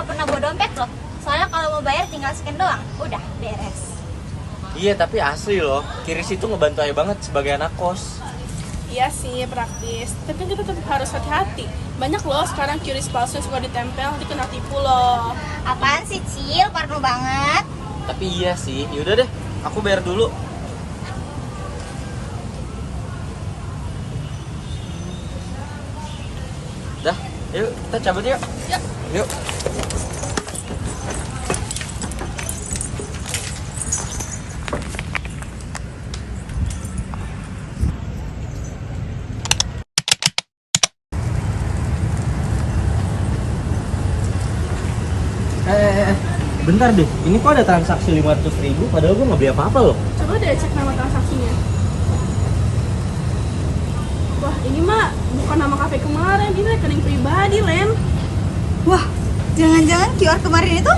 nggak pernah bawa dompet loh. Soalnya kalau mau bayar tinggal scan doang, udah beres. Iya, tapi asli loh, QRIS itu ngebantu aja banget sebagai anak kos. Iya sih, praktis. Tapi kita tetap harus hati-hati. Banyak loh sekarang QRIS palsu yang suka ditempel, nanti kena tipu loh. Apaan sih, Cil? Parno banget. Tapi iya sih, yaudah deh, aku bayar dulu. Dah, yuk kita cabut yuk. Yuk. Yuk. Bentar deh, ini kok ada transaksi 500.000 padahal gue nggak beli apa-apa loh. Coba deh cek nama transaksinya. Wah, ini mah bukan nama kafe kemarin, ini rekening pribadi, Len. Wah, jangan-jangan QR kemarin itu?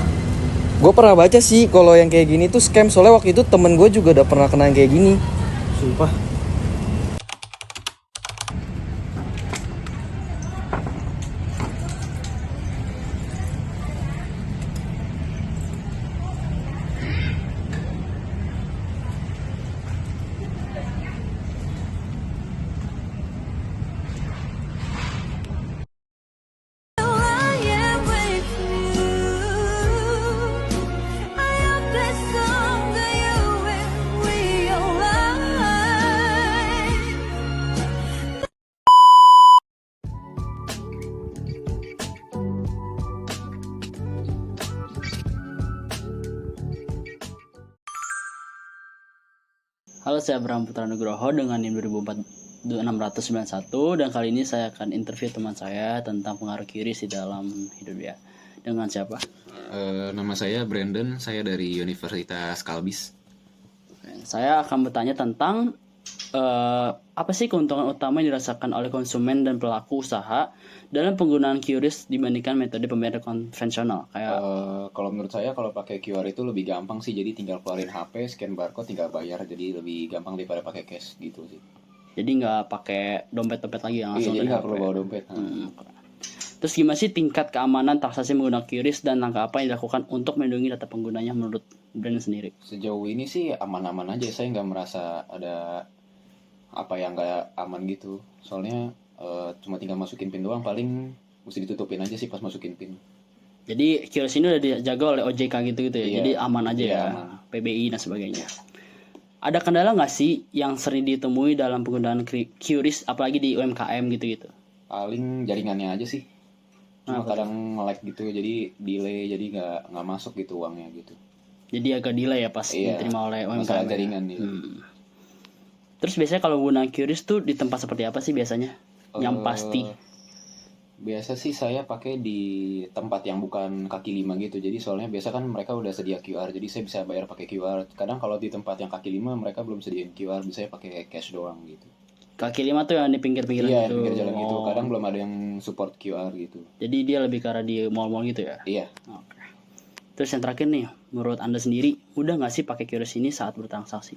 Gue pernah baca sih kalau yang kayak gini tuh scam, soalnya waktu itu temen gue juga udah pernah kena yang kayak gini. Sumpah. Halo, saya Abraham Putra Nugroho dengan NIM 2004-691 dan kali ini saya akan interview teman saya tentang pengaruh QRIS di dalam hidup dia. Dengan siapa? Nama saya Brandon, saya dari Universitas Kalbis. Saya akan bertanya tentang apa sih keuntungan utama yang dirasakan oleh konsumen dan pelaku usaha dalam penggunaan QRIS dibandingkan metode pembayaran konvensional kayak Kalau menurut saya kalau pakai QR itu lebih gampang sih, jadi tinggal keluarin HP, scan barcode, tinggal bayar, jadi lebih gampang daripada pakai cash gitu sih. jadi nggak pakai dompet-dompet lagi yang Iya, langsung jadi dari nggak HP. perlu bawa dompet. Terus gimana sih tingkat keamanan transaksi menggunakan QRIS dan langkah apa yang dilakukan untuk melindungi data penggunanya menurut Brandon sendiri? Sejauh ini sih aman-aman aja, saya nggak merasa ada apa yang nggak aman gitu. Soalnya cuma tinggal masukin PIN doang, paling mesti ditutupin aja sih pas masukin PIN. Jadi QRIS ini udah dijaga oleh OJK gitu-gitu ya, Iya, jadi aman aja iya, ya, aman. PBI dan sebagainya. Ada kendala nggak sih yang sering ditemui dalam penggunaan QRIS, apalagi di UMKM gitu-gitu? Paling jaringannya aja sih. Cuma Apa kadang nge-lag gitu, jadi delay, jadi nggak masuk gitu uangnya gitu. Jadi agak delay ya pas Iya, diterima oleh UMKM. masalah ya? jaringan ya. Terus biasanya kalau menggunakan QRIS tuh di tempat seperti apa sih biasanya? Yang pasti. Biasa sih saya pakai di tempat yang bukan kaki lima gitu. Jadi soalnya biasa kan mereka udah sedia QR, jadi saya bisa bayar pakai QR. Kadang kalau di tempat yang kaki lima mereka belum sediain QR, bisa pakai cash doang gitu. Kaki lima tuh yang di pinggir-pinggir Iya, gitu. pinggir jalan gitu. Oh. Kadang belum ada yang support QR gitu. Jadi dia lebih ke arah di mall-mall gitu ya? Iya. Oke. Terus yang terakhir nih, menurut Anda sendiri, mudah nggak sih pakai QRIS ini saat bertransaksi?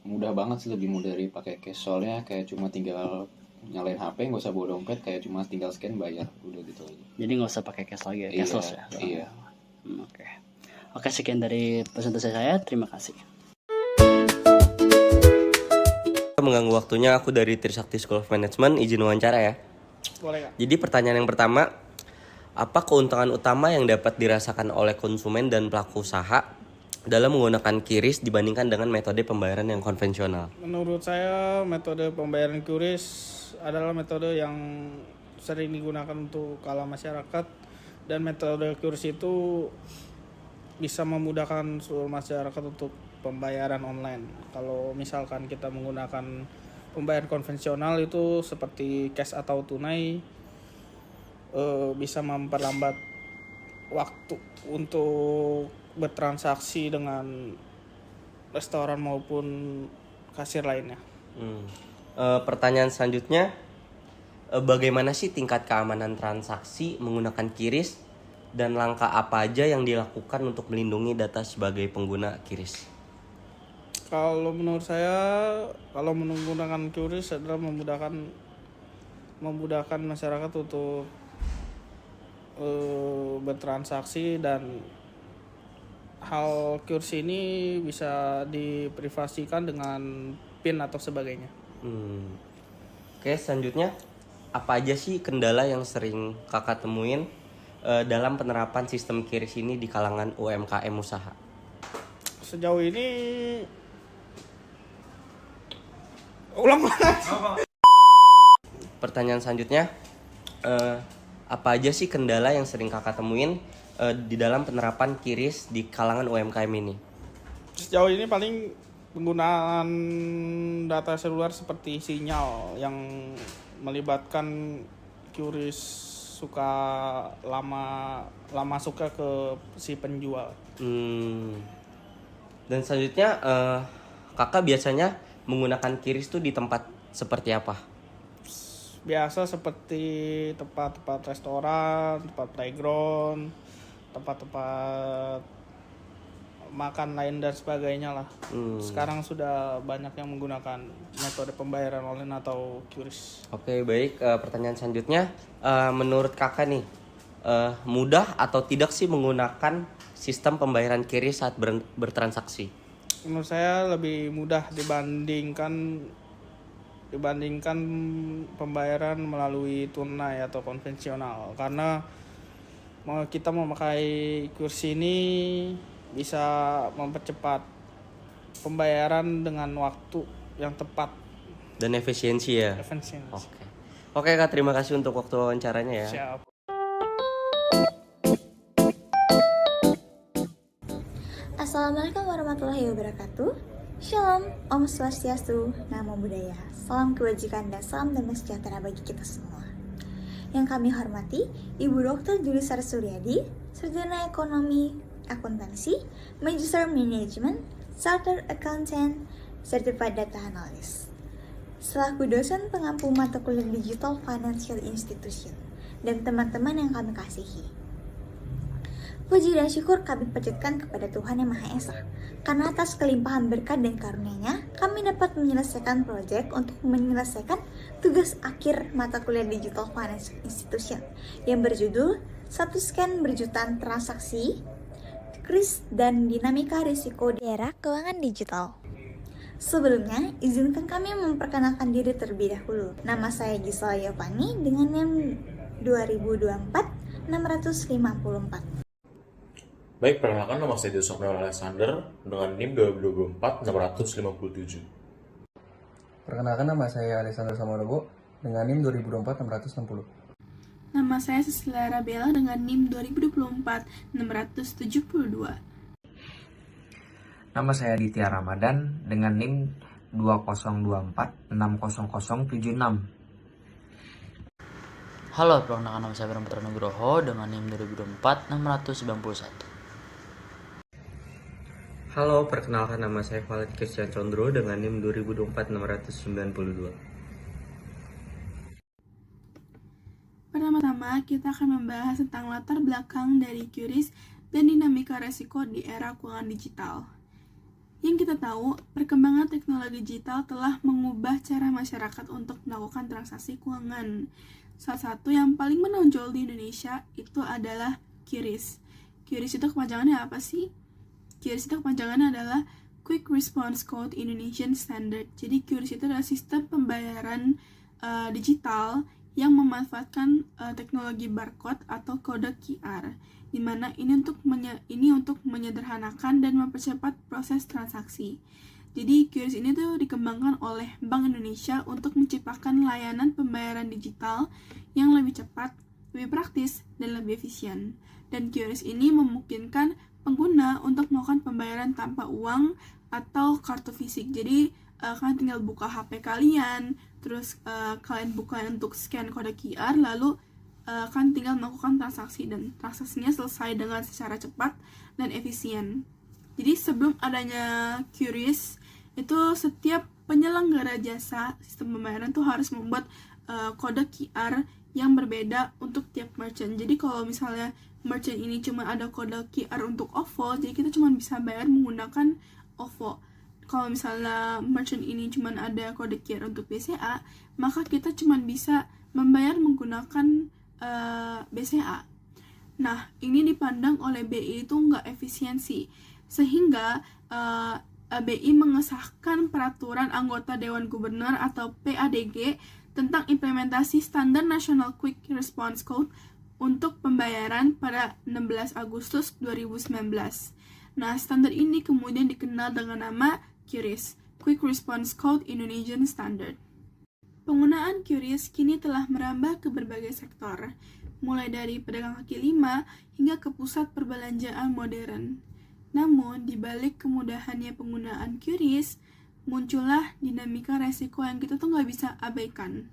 Mudah banget sih, lebih mudah dari pakai cash. Soalnya kayak cuma tinggal nyalain HP, nggak usah bawa dompet, kayak cuma tinggal scan bayar, udah gitu aja. Jadi nggak usah pakai cash lagi ya, cashless ya? Iya. Oke. Oke, sekian dari presentasi saya. Terima kasih. Mengganggu waktunya, aku dari Trisakti School of Management, izin wawancara ya. Boleh, Kak? Jadi pertanyaan yang pertama, apa keuntungan utama yang dapat dirasakan oleh konsumen dan pelaku usaha dalam menggunakan QRIS dibandingkan dengan metode pembayaran yang konvensional? Menurut saya metode pembayaran QRIS adalah metode yang sering digunakan untuk kalangan masyarakat, dan metode QRIS itu bisa memudahkan seluruh masyarakat untuk pembayaran online. Kalau misalkan kita menggunakan pembayaran konvensional itu seperti cash atau tunai, bisa memperlambat waktu untuk bertransaksi dengan restoran maupun kasir lainnya. Pertanyaan selanjutnya, bagaimana sih tingkat keamanan transaksi menggunakan QRIS dan langkah apa aja yang dilakukan untuk melindungi data sebagai pengguna QRIS? Kalau menurut saya, kalau menggunakan QRIS adalah memudahkan masyarakat untuk bertransaksi, dan hal QRIS ini bisa diprivasikan dengan PIN atau sebagainya. Oke, selanjutnya apa aja sih kendala yang sering kakak temuin dalam penerapan sistem QRIS ini di kalangan UMKM usaha? Sejauh ini ulang. Pertanyaan selanjutnya, apa aja sih kendala yang sering kakak temuin di dalam penerapan QRIS di kalangan UMKM ini? Sejauh ini paling penggunaan data seluler seperti sinyal yang melibatkan QRIS suka lama suka ke si penjual. Dan selanjutnya kakak biasanya menggunakan QRIS tuh di tempat seperti apa? Biasa seperti tempat-tempat restoran, tempat playground, tempat-tempat makan lain dan sebagainya lah. Sekarang sudah banyak yang menggunakan metode pembayaran online atau QRIS. Oke, baik. Pertanyaan selanjutnya, menurut kakak nih, mudah atau tidak sih menggunakan sistem pembayaran QRIS saat bertransaksi? Menurut saya lebih mudah dibandingkan pembayaran melalui tunai atau konvensional, karena kita memakai QRIS ini bisa mempercepat pembayaran dengan waktu yang tepat dan efisiensi ya. Efisiensi. Oke Kak, terima kasih untuk waktu wawancaranya ya. Siap. Assalamualaikum warahmatullahi wabarakatuh. Shalom, Om Swastiastu, Namo Buddhaya. Salam kebajikan dan salam damai sejahtera bagi kita semua. Yang kami hormati, Ibu Dr. Julisar Suryadi, Sarjana Ekonomi Akuntansi, Magister Management, Chartered Accountant, Certified Data Analyst. Selaku dosen pengampu mata kuliah Digital Financial Institution dan teman-teman yang kami kasihi. Puji dan syukur kami panjatkan kepada Tuhan Yang Maha Esa, karena atas kelimpahan berkat dan karunia-Nya, kami dapat menyelesaikan proyek untuk menyelesaikan tugas akhir mata kuliah Digital Financial Institution yang berjudul Satu Scan Berjutaan Transaksi, QRIS dan Dinamika Risiko di Era Keuangan Digital. Sebelumnya, izinkan kami memperkenalkan diri terlebih dahulu. Nama saya Gisela Yovani dengan NIM 2024-654. Baik, perkenalkan nama saya Sofyan Alexander dengan NIM 2024-657. Perkenalkan nama saya Alexander Samorogo dengan NIM 2024-660. Nama saya Cecilia Rabella dengan NIM 2024-672. Nama saya Ditya Ramadan dengan NIM 2024-60076. Halo, perkenalkan nama saya Bram Putra Nugroho dengan NIM 2024-691. Halo, perkenalkan nama saya Khalid Christian Condro dengan NIM 2024-692. Pertama-tama, kita akan membahas tentang latar belakang dari QRIS dan dinamika resiko di era keuangan digital. Yang kita tahu, perkembangan teknologi digital telah mengubah cara masyarakat untuk melakukan transaksi keuangan. Salah satu yang paling menonjol di Indonesia itu adalah QRIS. QRIS itu kepanjangannya apa sih? QRIS itu kepanjangannya adalah Quick Response Code Indonesian Standard. Jadi QRIS itu adalah sistem pembayaran digital yang memanfaatkan teknologi barcode atau kode QR, di mana ini untuk menyederhanakan dan mempercepat proses transaksi. Jadi QRIS ini tuh dikembangkan oleh Bank Indonesia untuk menciptakan layanan pembayaran digital yang lebih cepat, lebih praktis, dan lebih efisien. Dan QRIS ini memungkinkan pengguna untuk melakukan pembayaran tanpa uang atau kartu fisik. Jadi kalian tinggal buka HP kalian, terus kalian buka untuk scan kode QR, lalu kalian tinggal melakukan transaksi, dan transaksinya selesai dengan secara cepat dan efisien. Jadi sebelum adanya QRIS, itu setiap penyelenggara jasa sistem pembayaran tuh harus membuat kode QR yang berbeda untuk tiap merchant. Jadi kalau misalnya merchant ini cuma ada kode QR untuk OVO, jadi kita cuma bisa bayar menggunakan OVO. Kalau misalnya merchant ini cuma ada kode QR untuk BCA, maka kita cuma bisa membayar menggunakan BCA. Nah, ini dipandang oleh BI itu nggak efisiensi, sehingga BI mengesahkan peraturan anggota Dewan Gubernur atau PADG tentang implementasi Standar National Quick Response Code untuk pembayaran pada 16 Agustus 2019. Nah, standar ini kemudian dikenal dengan nama QRIS, Quick Response Code Indonesian Standard. Penggunaan QRIS kini telah merambah ke berbagai sektor, mulai dari pedagang kaki lima hingga ke pusat perbelanjaan modern. Namun, di balik kemudahannya penggunaan QRIS, muncullah dinamika resiko yang kita tuh nggak bisa abaikan.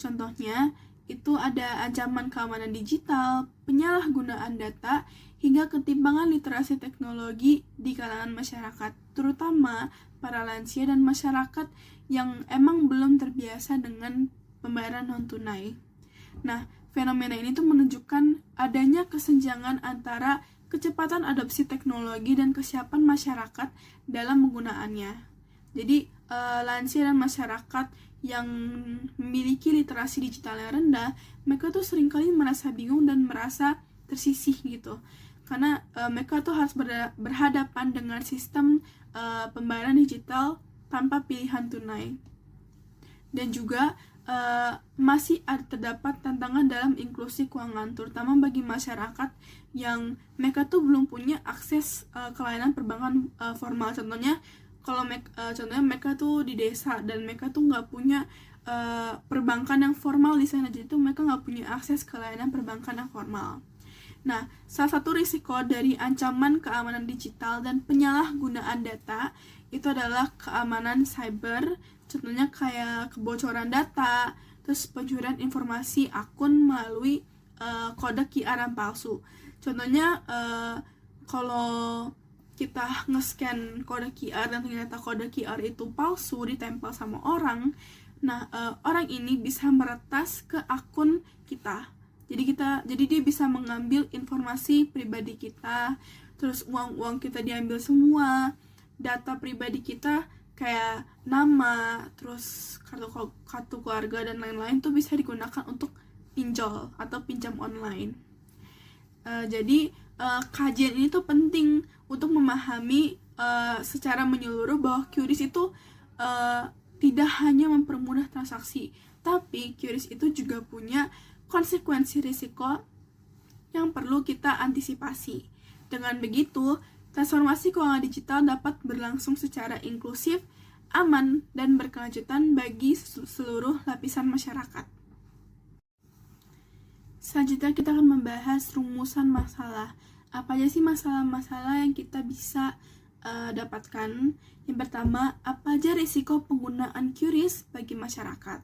Contohnya, itu ada ancaman keamanan digital, penyalahgunaan data, hingga ketimpangan literasi teknologi di kalangan masyarakat, terutama para lansia dan masyarakat yang emang belum terbiasa dengan pembayaran non-tunai. Nah, fenomena ini tuh menunjukkan adanya kesenjangan antara kecepatan adopsi teknologi dan kesiapan masyarakat dalam penggunaannya. Jadi, lansia dan masyarakat yang memiliki literasi digital yang rendah, mereka tuh seringkali merasa bingung dan merasa tersisih gitu. Karena mereka tuh harus berhadapan dengan sistem pembayaran digital tanpa pilihan tunai. Dan juga masih terdapat tantangan dalam inklusi keuangan, terutama bagi masyarakat yang mereka tuh belum punya akses ke layanan perbankan formal. Contohnya, kalau contohnya mereka tuh di desa dan mereka tuh nggak punya perbankan yang formal di sana, jadi tuh mereka nggak punya akses ke layanan perbankan yang formal. Nah, salah satu risiko dari ancaman keamanan digital dan penyalahgunaan data itu adalah keamanan cyber, contohnya kayak kebocoran data, terus pencurian informasi akun melalui kode QR yang palsu. Contohnya kalau kita nge-scan kode QR dan ternyata kode QR itu palsu, ditempel sama orang, nah orang ini bisa meretas ke akun kita. Jadi dia bisa mengambil informasi pribadi kita, terus uang kita diambil semua, data pribadi kita kayak nama, terus kartu keluarga dan lain-lain tuh bisa digunakan untuk pinjol atau pinjam online. Jadi kajian ini tuh penting untuk memahami secara menyeluruh bahwa QRIS itu tidak hanya mempermudah transaksi, tapi QRIS itu juga punya konsekuensi risiko yang perlu kita antisipasi. Dengan begitu, transformasi keuangan digital dapat berlangsung secara inklusif, aman, dan berkelanjutan bagi seluruh lapisan masyarakat. Selanjutnya kita akan membahas rumusan masalah. Apa aja sih masalah-masalah yang kita bisa dapatkan? Yang pertama, apa aja risiko penggunaan QRIS bagi masyarakat?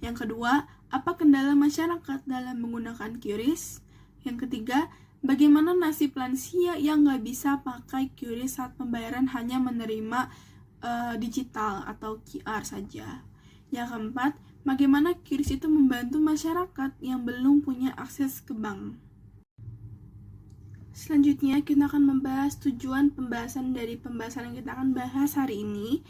Yang kedua, apa kendala masyarakat dalam menggunakan QRIS? Yang ketiga, bagaimana nasib lansia yang nggak bisa pakai QRIS saat pembayaran hanya menerima digital atau QR saja? Yang keempat, bagaimana QRIS itu membantu masyarakat yang belum punya akses ke bank? Selanjutnya, kita akan membahas tujuan pembahasan dari pembahasan yang kita akan bahas hari ini.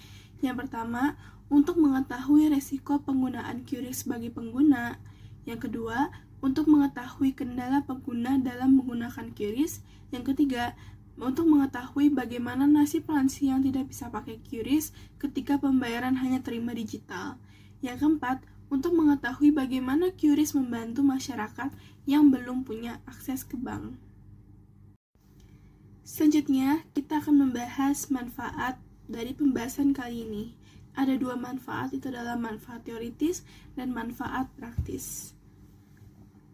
Yang pertama, untuk mengetahui resiko penggunaan QRIS bagi pengguna. Yang kedua, untuk mengetahui kendala pengguna dalam menggunakan QRIS. Yang ketiga, untuk mengetahui bagaimana nasib lansia yang tidak bisa pakai QRIS ketika pembayaran hanya terima digital. Yang keempat, untuk mengetahui bagaimana QRIS membantu masyarakat yang belum punya akses ke bank. Selanjutnya, kita akan membahas manfaat dari pembahasan kali ini. Ada dua manfaat, itu adalah manfaat teoritis dan manfaat praktis.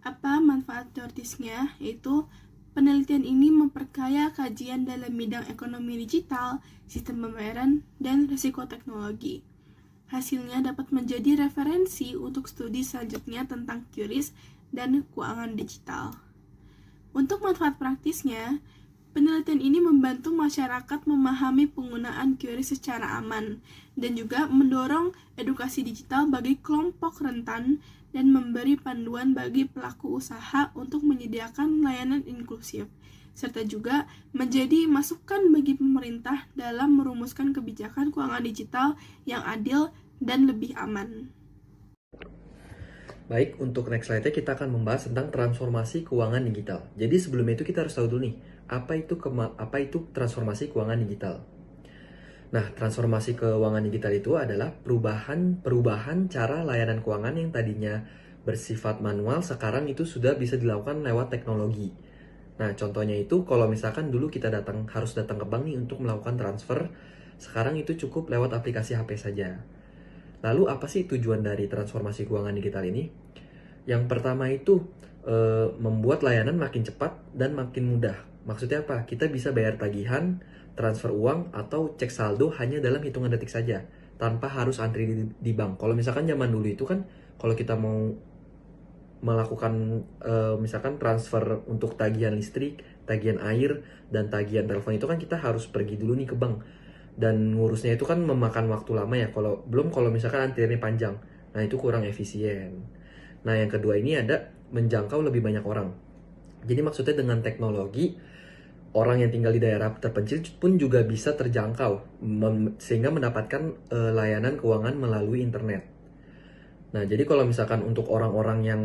Apa manfaat teoritisnya? Yaitu penelitian ini memperkaya kajian dalam bidang ekonomi digital, sistem pembayaran, dan risiko teknologi. Hasilnya dapat menjadi referensi untuk studi selanjutnya tentang QRIS dan keuangan digital. Untuk manfaat praktisnya, penelitian ini membantu masyarakat memahami penggunaan QRIS secara aman dan juga mendorong edukasi digital bagi kelompok rentan dan memberi panduan bagi pelaku usaha untuk menyediakan layanan inklusif, serta juga menjadi masukan bagi pemerintah dalam merumuskan kebijakan keuangan digital yang adil dan lebih aman. Baik, untuk next slide-nya kita akan membahas tentang transformasi keuangan digital. Jadi sebelumnya itu kita harus tahu dulu nih, apa itu transformasi keuangan digital. Nah, transformasi keuangan digital itu adalah perubahan cara layanan keuangan yang tadinya bersifat manual, sekarang itu sudah bisa dilakukan lewat teknologi. Nah, contohnya itu kalau misalkan dulu kita harus datang ke bank nih untuk melakukan transfer, sekarang itu cukup lewat aplikasi HP saja. Lalu apa sih tujuan dari transformasi keuangan digital ini? Yang pertama itu membuat layanan makin cepat dan makin mudah. Maksudnya apa? Kita bisa bayar tagihan, transfer uang, atau cek saldo hanya dalam hitungan detik saja, tanpa harus antri di bank. Kalau misalkan zaman dulu itu kan, kalau kita mau melakukan misalkan transfer untuk tagihan listrik, tagihan air, dan tagihan telepon itu kan kita harus pergi dulu nih ke bank. Dan ngurusnya itu kan memakan waktu lama ya, kalau misalkan antriannya panjang. Nah, itu kurang efisien. Nah, yang kedua ini ada menjangkau lebih banyak orang. Jadi maksudnya dengan teknologi, orang yang tinggal di daerah terpencil pun juga bisa terjangkau, sehingga mendapatkan layanan keuangan melalui internet. Nah, jadi kalau misalkan untuk orang-orang yang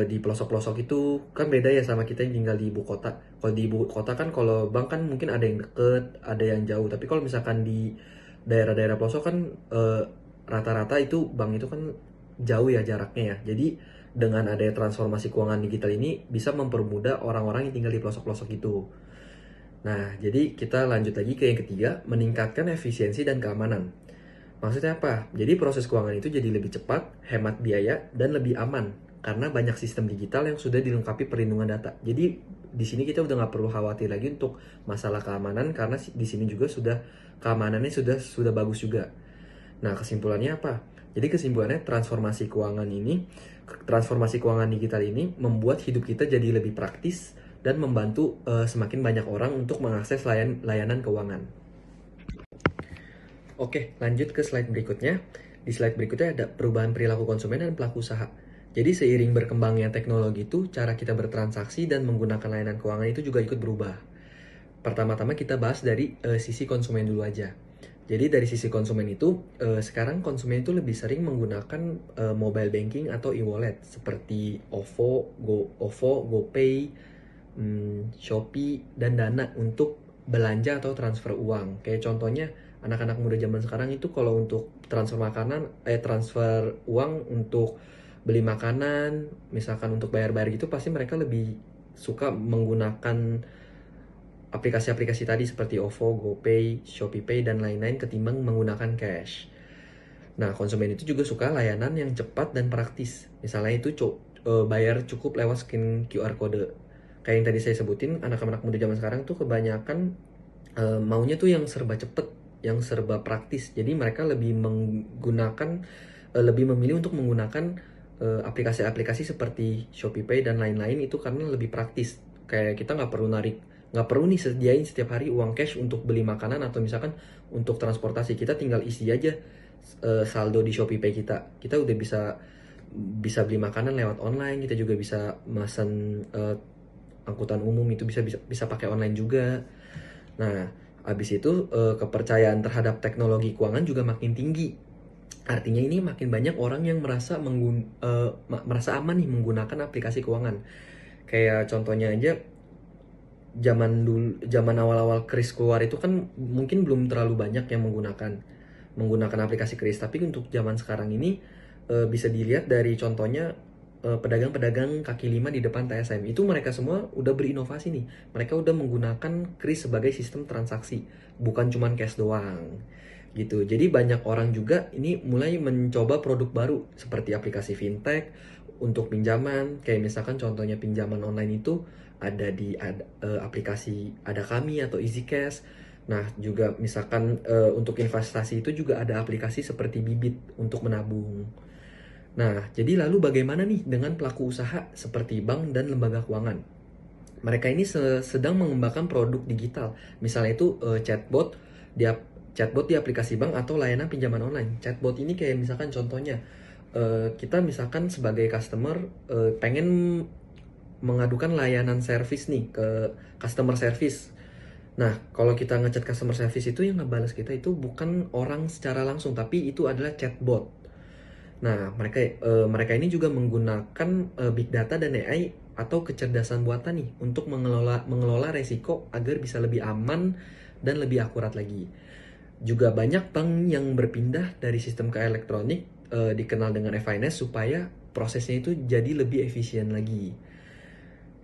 di pelosok-pelosok itu kan beda ya sama kita yang tinggal di ibu kota. Kalau di ibu kota kan kalau bank kan mungkin ada yang deket, ada yang jauh. Tapi kalau misalkan di daerah-daerah pelosok kan rata-rata itu bank itu kan jauh ya jaraknya ya. Jadi dengan adanya transformasi keuangan digital ini bisa mempermudah orang-orang yang tinggal di pelosok-pelosok itu. Nah, jadi kita lanjut lagi ke yang ketiga, meningkatkan efisiensi dan keamanan. Maksudnya apa? Jadi proses keuangan itu jadi lebih cepat, hemat biaya, dan lebih aman karena banyak sistem digital yang sudah dilengkapi perlindungan data. Jadi di sini kita udah nggak perlu khawatir lagi untuk masalah keamanan karena di sini juga keamanannya sudah bagus juga. Nah, kesimpulannya apa? Jadi kesimpulannya transformasi keuangan digital ini membuat hidup kita jadi lebih praktis dan membantu semakin banyak orang untuk mengakses layanan keuangan. Oke, lanjut ke slide berikutnya. Di slide berikutnya ada perubahan perilaku konsumen dan pelaku usaha. Jadi seiring berkembangnya teknologi itu, cara kita bertransaksi dan menggunakan layanan keuangan itu juga ikut berubah. Pertama-tama kita bahas dari sisi konsumen dulu aja. Jadi dari sisi konsumen itu, sekarang konsumen itu lebih sering menggunakan mobile banking atau e-wallet seperti OVO, GoPay, Shopee, dan Dana untuk belanja atau transfer uang. Kayak contohnya anak-anak muda zaman sekarang itu kalau untuk transfer uang untuk beli makanan, misalkan untuk bayar-bayar gitu, pasti mereka lebih suka menggunakan aplikasi-aplikasi tadi seperti OVO, GoPay, ShopeePay, dan lain-lain ketimbang menggunakan cash. Nah, konsumen itu juga suka layanan yang cepat dan praktis. Misalnya itu bayar cukup lewat scan QR code. Kayak yang tadi saya sebutin, anak-anak muda zaman sekarang tuh kebanyakan maunya tuh yang serba cepet, yang serba praktis. Jadi mereka lebih memilih untuk menggunakan aplikasi-aplikasi seperti ShopeePay dan lain-lain itu karena lebih praktis. Kayak kita nggak perlu nih sediain setiap hari uang cash untuk beli makanan atau misalkan untuk transportasi. Kita tinggal isi aja saldo di ShopeePay kita udah bisa beli makanan lewat online. Kita juga bisa mesen angkutan umum itu bisa pakai online juga. Nah, habis itu kepercayaan terhadap teknologi keuangan juga makin tinggi. Artinya ini makin banyak orang yang merasa aman nih menggunakan aplikasi keuangan. Kayak contohnya aja zaman awal-awal kris keluar itu kan mungkin belum terlalu banyak yang menggunakan aplikasi kris. Tapi untuk zaman sekarang ini bisa dilihat dari contohnya pedagang-pedagang kaki lima di depan TSM itu mereka semua udah berinovasi nih. Mereka udah menggunakan kris sebagai sistem transaksi, bukan cuma cash doang. Gitu. Jadi banyak orang juga ini mulai mencoba produk baru seperti aplikasi fintech untuk pinjaman. Kayak misalkan contohnya pinjaman online itu ada di aplikasi Ada Kami atau EasyCash. Nah, juga misalkan untuk investasi itu juga ada aplikasi seperti Bibit untuk menabung. Nah, jadi lalu bagaimana nih dengan pelaku usaha seperti bank dan lembaga keuangan? Mereka ini sedang mengembangkan produk digital. Misalnya itu chatbot di aplikasi bank atau layanan pinjaman online. Chatbot ini kayak misalkan contohnya kita misalkan sebagai customer pengen mengadukan layanan service nih ke customer service. Nah, kalau kita ngechat customer service itu yang ngebalas kita itu bukan orang secara langsung, tapi itu adalah chatbot. Nah, mereka ini juga menggunakan big data dan AI atau kecerdasan buatan nih untuk mengelola resiko agar bisa lebih aman dan lebih akurat lagi. Juga banyak bank yang berpindah dari sistem ke elektronik dikenal dengan FINS supaya prosesnya itu jadi lebih efisien lagi.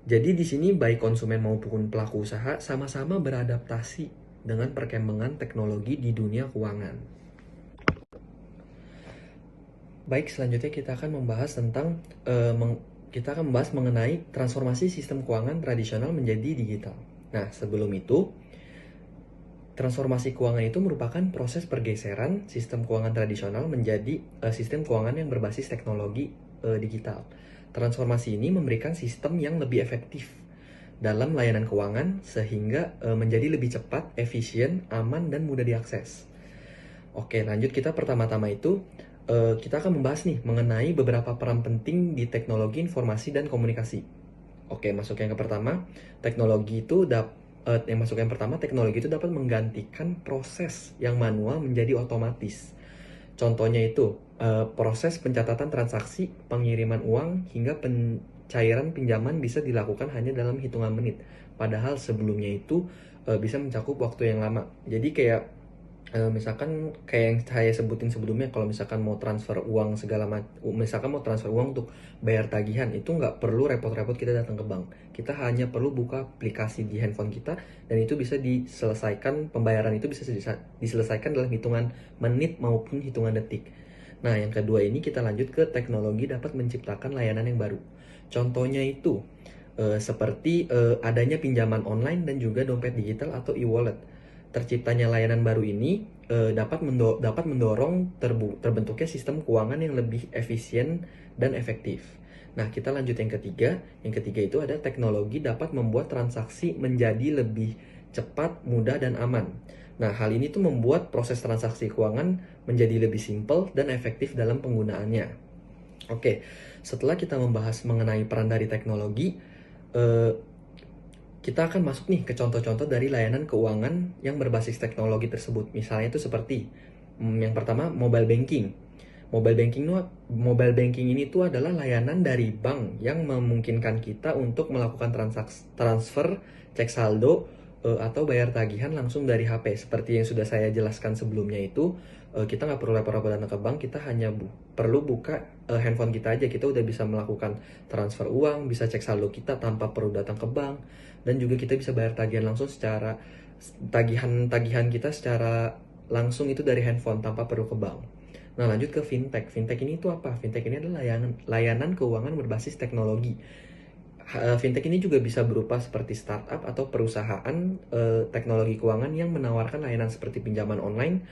Jadi di sini baik konsumen maupun pelaku usaha sama-sama beradaptasi dengan perkembangan teknologi di dunia keuangan. Baik, selanjutnya kita akan membahas mengenai transformasi sistem keuangan tradisional menjadi digital. Nah, sebelum itu, transformasi keuangan itu merupakan proses pergeseran sistem keuangan tradisional menjadi sistem keuangan yang berbasis teknologi digital. Transformasi ini memberikan sistem yang lebih efektif dalam layanan keuangan sehingga menjadi lebih cepat, efisien, aman, dan mudah diakses. Oke, lanjut kita pertama-tama itu kita akan membahas nih mengenai beberapa peran penting di teknologi informasi dan komunikasi. Oke, masuk yang pertama, teknologi itu dapat menggantikan proses yang manual menjadi otomatis. Contohnya itu proses pencatatan transaksi, pengiriman uang, hingga pencairan pinjaman bisa dilakukan hanya dalam hitungan menit. Padahal sebelumnya itu bisa mencakup waktu yang lama. Jadi misalkan kayak yang saya sebutin sebelumnya, kalau misalkan mau transfer uang misalkan mau transfer uang untuk bayar tagihan, itu nggak perlu repot-repot kita datang ke bank. Kita hanya perlu buka aplikasi di handphone kita dan itu bisa diselesaikan, pembayaran itu bisa diselesaikan dalam hitungan menit maupun hitungan detik. Nah, yang kedua ini kita lanjut ke teknologi dapat menciptakan layanan yang baru. Contohnya itu seperti adanya pinjaman online dan juga dompet digital atau e-wallet. Terciptanya layanan baru ini dapat mendorong terbentuknya sistem keuangan yang lebih efisien dan efektif. Nah, kita lanjut yang ketiga. Yang ketiga itu ada teknologi dapat membuat transaksi menjadi lebih cepat, mudah, dan aman. Nah, hal ini tuh membuat proses transaksi keuangan menjadi lebih simpel dan efektif dalam penggunaannya. Oke, setelah kita membahas mengenai peran dari teknologi, kita akan masuk nih ke contoh-contoh dari layanan keuangan yang berbasis teknologi tersebut. Misalnya itu seperti yang pertama, mobile banking. Mobile banking ini tuh adalah layanan dari bank yang memungkinkan kita untuk melakukan transfer, cek saldo, atau bayar tagihan langsung dari HP. Seperti yang sudah saya jelaskan sebelumnya itu, kita nggak perlu repot-repot datang ke bank, kita hanya perlu buka handphone kita aja, kita udah bisa melakukan transfer uang, bisa cek saldo kita tanpa perlu datang ke bank, dan juga kita bisa bayar tagihan langsung secara tagihan kita secara langsung itu dari handphone tanpa perlu ke bank. Nah, lanjut ke fintech. Fintech ini itu apa? Fintech ini adalah layanan keuangan berbasis teknologi. Fintech ini juga bisa berupa seperti startup atau perusahaan teknologi keuangan yang menawarkan layanan seperti pinjaman online.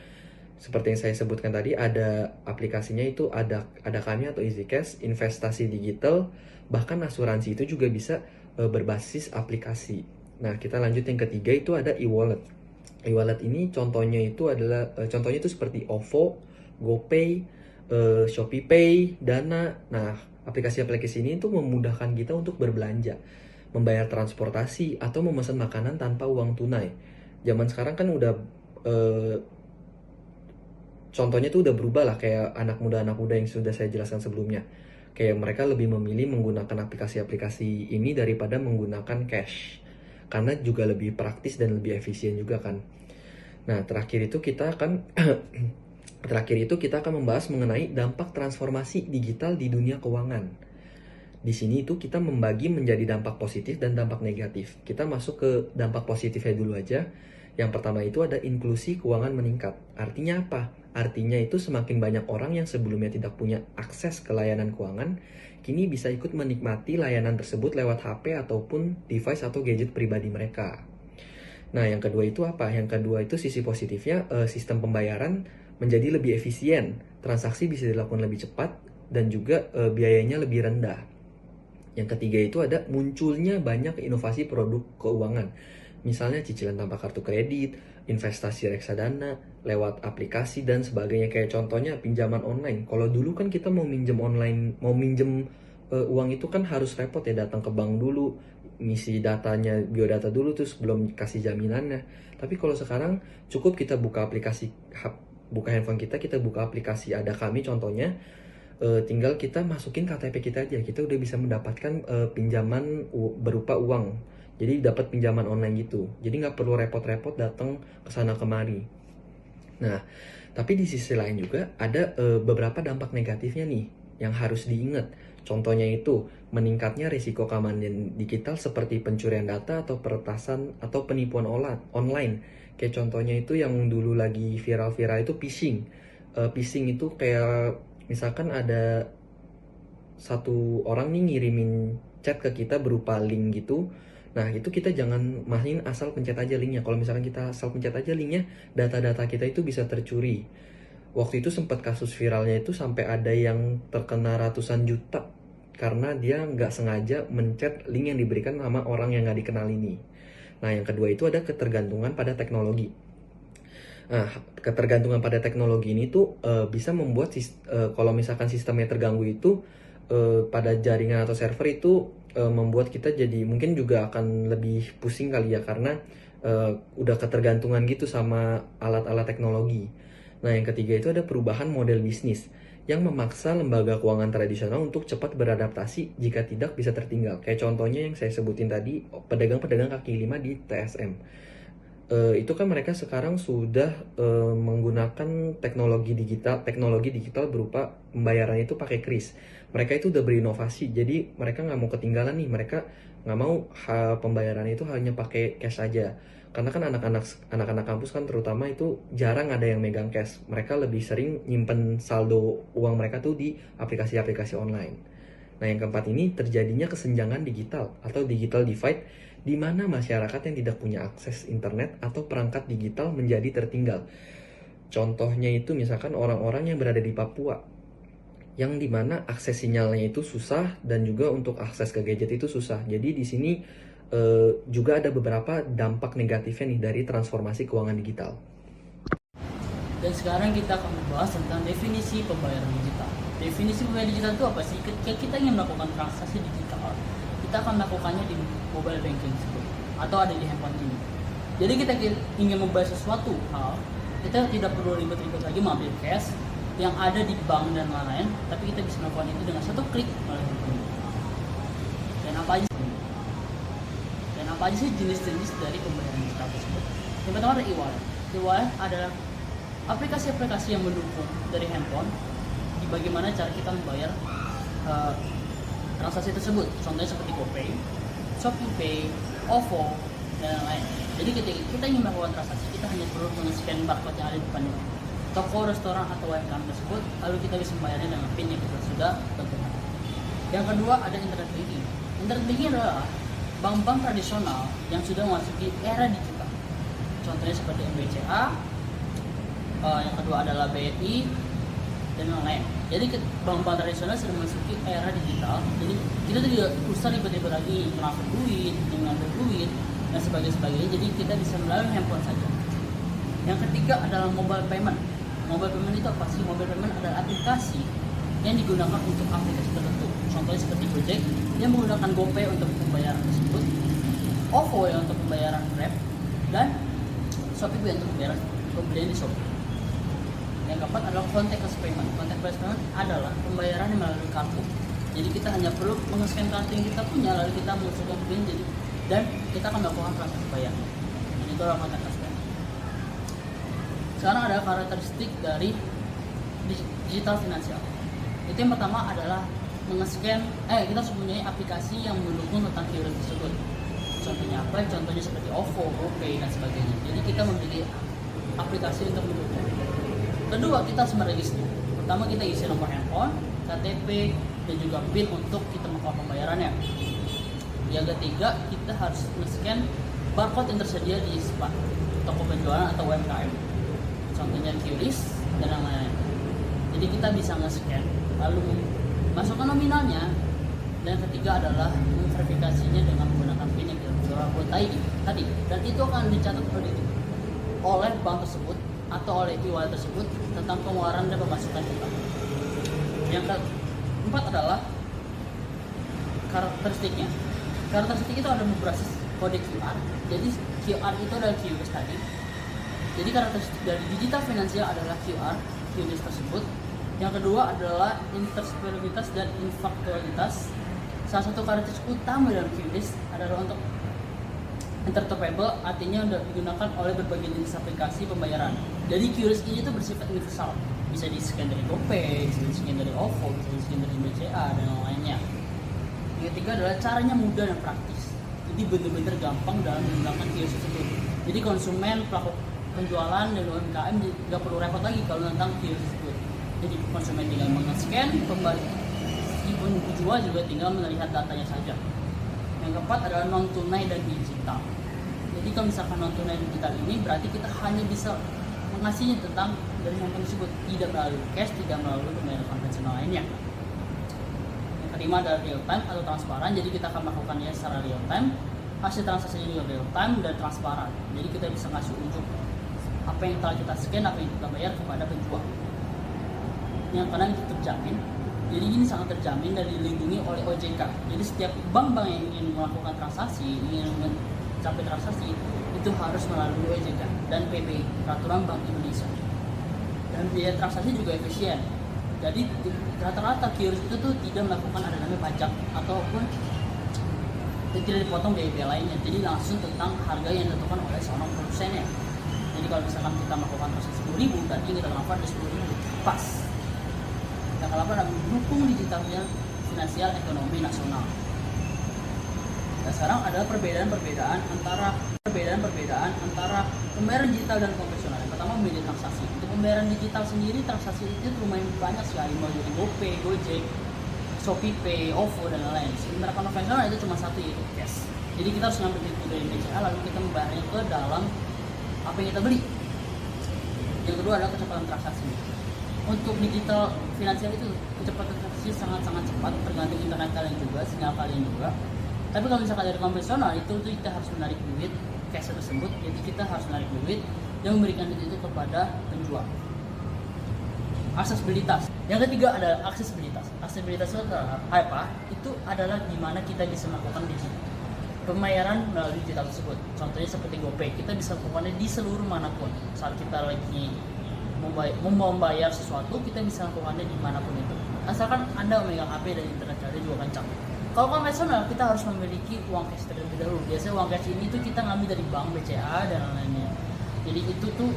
Seperti yang saya sebutkan tadi, ada aplikasinya itu ada kami atau EasyCash, investasi digital, bahkan asuransi itu juga bisa berbasis aplikasi. Nah, kita lanjut yang ketiga itu ada e-wallet. E-wallet ini contohnya itu seperti OVO, GoPay, ShopeePay, Dana. Nah, aplikasi-aplikasi ini itu memudahkan kita untuk berbelanja, membayar transportasi, atau memesan makanan tanpa uang tunai. Zaman sekarang kan udah contohnya tuh udah berubah lah, kayak anak muda yang sudah saya jelaskan sebelumnya. Kayak mereka lebih memilih menggunakan aplikasi-aplikasi ini daripada menggunakan cash. Karena juga lebih praktis dan lebih efisien juga kan. Nah, terakhir itu kita akan membahas mengenai dampak transformasi digital di dunia keuangan. Di sini itu kita membagi menjadi dampak positif dan dampak negatif. Kita masuk ke dampak positifnya dulu aja. Yang pertama itu ada inklusi keuangan meningkat. Artinya apa? Artinya itu semakin banyak orang yang sebelumnya tidak punya akses ke layanan keuangan, kini bisa ikut menikmati layanan tersebut lewat HP ataupun device atau gadget pribadi mereka. Nah, yang kedua itu apa? Yang kedua itu sisi positifnya, sistem pembayaran menjadi lebih efisien, transaksi bisa dilakukan lebih cepat, dan juga biayanya lebih rendah. Yang ketiga itu ada munculnya banyak inovasi produk keuangan. Misalnya cicilan tanpa kartu kredit, investasi reksadana, lewat aplikasi, dan sebagainya. Kayak contohnya pinjaman online. Kalau dulu kan kita mau minjem uang itu kan harus repot ya, datang ke bank dulu, ngisi datanya, biodata dulu, terus belum kasih jaminannya. Tapi kalau sekarang cukup kita buka handphone kita buka aplikasi Ada Kami contohnya, tinggal kita masukin KTP kita aja, kita udah bisa mendapatkan pinjaman berupa uang. Jadi dapat pinjaman online gitu. Jadi nggak perlu repot-repot datang ke sana kemari. Nah, tapi di sisi lain juga ada beberapa dampak negatifnya nih yang harus diingat. Contohnya itu meningkatnya risiko keamanan digital seperti pencurian data atau peretasan atau penipuan online. Kayak contohnya itu yang dulu lagi viral-viral itu phishing. Phishing itu kayak misalkan ada satu orang nih ngirimin chat ke kita berupa link gitu. Nah, itu kita jangan main asal pencet aja linknya. Kalau misalkan kita asal pencet aja linknya, data-data kita itu bisa tercuri. Waktu itu sempat kasus viralnya itu sampai ada yang terkena ratusan juta karena dia nggak sengaja mencet link yang diberikan sama orang yang nggak dikenal ini. Nah, yang kedua itu ada ketergantungan pada teknologi. Nah, ketergantungan pada teknologi ini tuh bisa membuat kalau misalkan sistemnya terganggu itu pada jaringan atau server itu membuat kita jadi mungkin juga akan lebih pusing kali ya, karena udah ketergantungan gitu sama alat-alat teknologi. Nah, yang ketiga itu ada perubahan model bisnis yang memaksa lembaga keuangan tradisional untuk cepat beradaptasi jika tidak bisa tertinggal. Kayak contohnya yang saya sebutin tadi, pedagang-pedagang kaki lima di TSM. Itu kan mereka sekarang sudah menggunakan teknologi digital berupa pembayaran itu pakai kris. Mereka itu udah berinovasi, jadi mereka nggak mau ketinggalan nih. Mereka nggak mau pembayaran itu hanya pakai cash aja. Karena kan anak-anak kampus kan terutama itu jarang ada yang megang cash. Mereka lebih sering nyimpen saldo uang mereka tuh di aplikasi-aplikasi online. Nah, yang keempat ini terjadinya kesenjangan digital atau digital divide, di mana masyarakat yang tidak punya akses internet atau perangkat digital menjadi tertinggal. Contohnya itu misalkan orang-orang yang berada di Papua, yang dimana akses sinyalnya itu susah dan juga untuk akses ke gadget itu susah. Jadi di sini juga ada beberapa dampak negatifnya nih dari transformasi keuangan digital. Dan sekarang kita akan membahas tentang definisi pembayaran digital. Definisi pembayaran digital itu apa sih? Ketika kita ingin melakukan transaksi digital, kita akan melakukannya di mobile banking tersebut atau ada di handphone ini. Jadi kita ingin membayar sesuatu hal, kita tidak perlu ribet-ribet lagi mengambil cash yang ada di bank dan lain-lain, tapi kita bisa melakukan itu dengan satu klik melalui handphone. Dan apa aja sih jenis-jenis dari pembayaran digital tersebut? Yang pertama ada e-wallet. E-wallet adalah aplikasi-aplikasi yang mendukung dari handphone di bagaimana cara kita membayar transaksi tersebut. Contohnya seperti GoPay, ShopeePay, OVO, dan lain-lain. Jadi ketika kita ingin melakukan transaksi, kita hanya perlu men-scan barcode yang ada di depan toko, restoran, atau UMKM tersebut, lalu kita bisa membayarnya dengan PIN yang kita sudah tentukan. Yang kedua ada internet banking. Internet banking adalah bank-bank tradisional yang sudah memasuki era digital. Contohnya seperti MBCA, yang kedua adalah BNI, dan lain-lain. Jadi bank-bank tradisional sudah memasuki era digital. Jadi kita tidak usah ribet-ribet lagi mengatur duit, mengambil duit, dan sebagainya. Jadi kita bisa melalui handphone saja. Yang ketiga adalah mobile payment. Mobile payment itu apa sih? Mobile payment adalah aplikasi yang digunakan untuk aplikasi tertentu. Contohnya seperti Gojek yang menggunakan GoPay untuk pembayaran tersebut, OVO yang untuk pembayaran Grab, dan ShopeePay untuk pembayaran pembelian di Shopee. Yang keempat adalah contactless payment. Contactless payment adalah pembayaran yang melalui kartu. Jadi kita hanya perlu meng-scan kartu yang kita punya, lalu kita masukkan PIN, dan kita akan melakukan transaksi bayar. Dan itu adalah contactless payment. Sekarang ada karakteristik dari digital finansial. Itu yang pertama adalah meng-scan, kita harus mempunyai aplikasi yang mendukung tentang QRIS tersebut. Contohnya apa? Contohnya seperti OVO, GoPay, dan sebagainya. Jadi kita memiliki aplikasi untuk mendukung. Kedua, kita harus meregister. Pertama, kita isi nomor handphone, KTP, dan juga PIN untuk kita melakukan pembayarannya. Yang ketiga, kita harus nge-scan barcode yang tersedia di toko penjualan atau UMKM. Contohnya QRIS dan lain-lain. Jadi kita bisa nge-scan, lalu masukkan nominalnya, dan yang ketiga adalah memverifikasinya dengan menggunakan PIN yang kita buat tadi. Dan itu akan dicatat oleh bank tersebut atau oleh e-wallet tersebut tentang pengeluaran dan pemasukan kita. Yang keempat adalah karakteristiknya. Karakteristik itu ada berbasis kode QR. Jadi QR itu adalah QRIS tadi. Jadi karakteristik dari digital finansial adalah QRIS tersebut. Yang kedua adalah interoperabilitas dan infaktualitas. Salah satu karakteristik utama dalam QRIS adalah untuk interoperable, artinya digunakan oleh berbagai jenis aplikasi pembayaran. Jadi QRIS ini tuh bersifat universal, bisa di-scan dari GoPay, bisa di-scan dari OVO, bisa di-scan dari BCA dan lainnya. Yang ketiga adalah caranya mudah dan praktis. Jadi benar-benar gampang dalam menggunakan QRIS tersebut. Jadi konsumen, pelaku penjualan dan UMKM nggak perlu repot lagi kalau tentang QRIS tersebut. Jadi konsumen tinggal men-scan, si penjual juga tinggal melihat datanya saja. Yang keempat adalah non tunai dan digital. Jadi kalau misalkan non tunai digital ini berarti kita hanya bisa mengasihnya tentang dari handphone tersebut, tidak melalui cash, tidak melalui pembayaran konvensional lainnya. Yang kelima adalah real time atau transparan. Jadi kita akan melakukannya secara real time. Hasil transaksinya juga real time dan transparan. Jadi kita bisa ngasih unjuk apa yang telah kita scan, apa yang kita bayar kepada penjual. Yang keenam itu terjamin. Jadi ini sangat terjamin dan dilindungi oleh OJK. Jadi setiap bank-bank yang ingin melakukan transaksi, ingin mencapai transaksi, itu harus melalui OJK dan PBI, Peraturan Bank Indonesia. Dan biaya transaksi juga efisien. Jadi rata-rata QRIS itu tuh tidak melakukan ada namanya pajak ataupun tidak dipotong biaya-biaya lainnya. Jadi langsung tentang harga yang ditentukan oleh seorang produsennya. Jadi kalau misalkan kita melakukan transaksi 10.000, berarti kita transfer di 10.000 pas. Yang kelapa adalah mendukung digitalnya finansial ekonomi nasional. Dan sekarang ada perbedaan-perbedaan antara pembayaran digital dan konvensional. Yang pertama media transaksi. Untuk pembayaran digital sendiri, transaksi itu lumayan banyak sekali, mulai dari GoPay, Gojek, ShopeePay, OVO dan lain-lain. Sementara konvensional itu cuma satu, yaitu cash. Jadi kita harus ngambil itu dari BCA lalu kita membayarnya ke dalam apa yang kita beli. Yang kedua adalah kecepatan transaksi. Untuk digital finansial itu kecepatan transaksi sangat-sangat cepat, tergantung internet kalian juga, sinyal kalian juga. Tapi kalau misalkan dari konvensional itu kita harus menarik duit cash tersebut, jadi kita harus menarik duit dan memberikan duit itu kepada penjual. Aksesibilitas. Yang ketiga adalah aksesibilitas. Aksesibilitas itu adalah apa? Itu adalah gimana kita bisa melakukan digital pembayaran melalui digital tersebut. Contohnya seperti GoPay, kita bisa melakukannya di seluruh manapun. Saat kita lagi membayar sesuatu, kita bisa lakukannya dimanapun itu, asalkan Anda memegang HP dan internet kalian juga kencang. Kalau konvensional kita harus memiliki uang cash terlebih dahulu. Biasanya uang cash ini tuh kita ngambil dari bank, BCA dan lainnya. Jadi itu tuh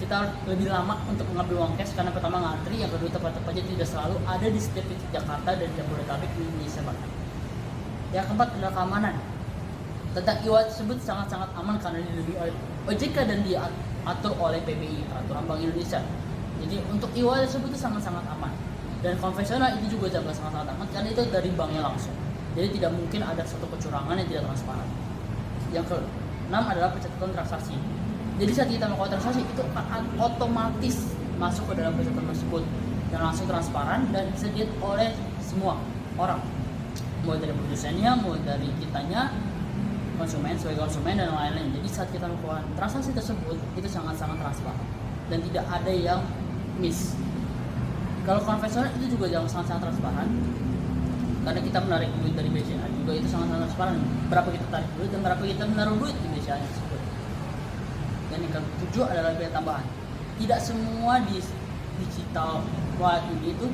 kita lebih lama untuk mengambil uang cash karena pertama ngantri, yang kedua tempat-tempatnya tidak selalu ada di setiap titik Jakarta dan Jabodetabek di Indonesia bahkan. Yang keempat adalah keamanan. Tentang e-wallet tersebut sangat-sangat aman karena dilindungi oleh OJK dan diatur oleh PBI, Peraturan Bank Indonesia. Jadi untuk e-wallet tersebut itu sangat-sangat aman. Dan konvensional itu juga sangat-sangat aman karena itu dari banknya langsung. Jadi tidak mungkin ada suatu kecurangan yang tidak transparan. Yang keenam adalah pencatatan transaksi. Jadi saat kita melakukan transaksi itu akan otomatis masuk ke dalam pencatatan tersebut dan langsung transparan dan bisa dilihat oleh semua orang, mulai dari produsennya, mulai dari kitanya, konsumen sebagai konsumen dan lain-lain. Jadi saat kita melakukan transaksi tersebut itu sangat-sangat transparan dan tidak ada yang miss. Kalau konvensional itu juga sangat-sangat transparan karena kita menarik duit dari BCA juga itu sangat-sangat transparan. Berapa kita tarik duit dan berapa kita menaruh duit di BCA tersebut. Dan yang ketujuh adalah biaya tambahan. Tidak semua di digital wallet ini itu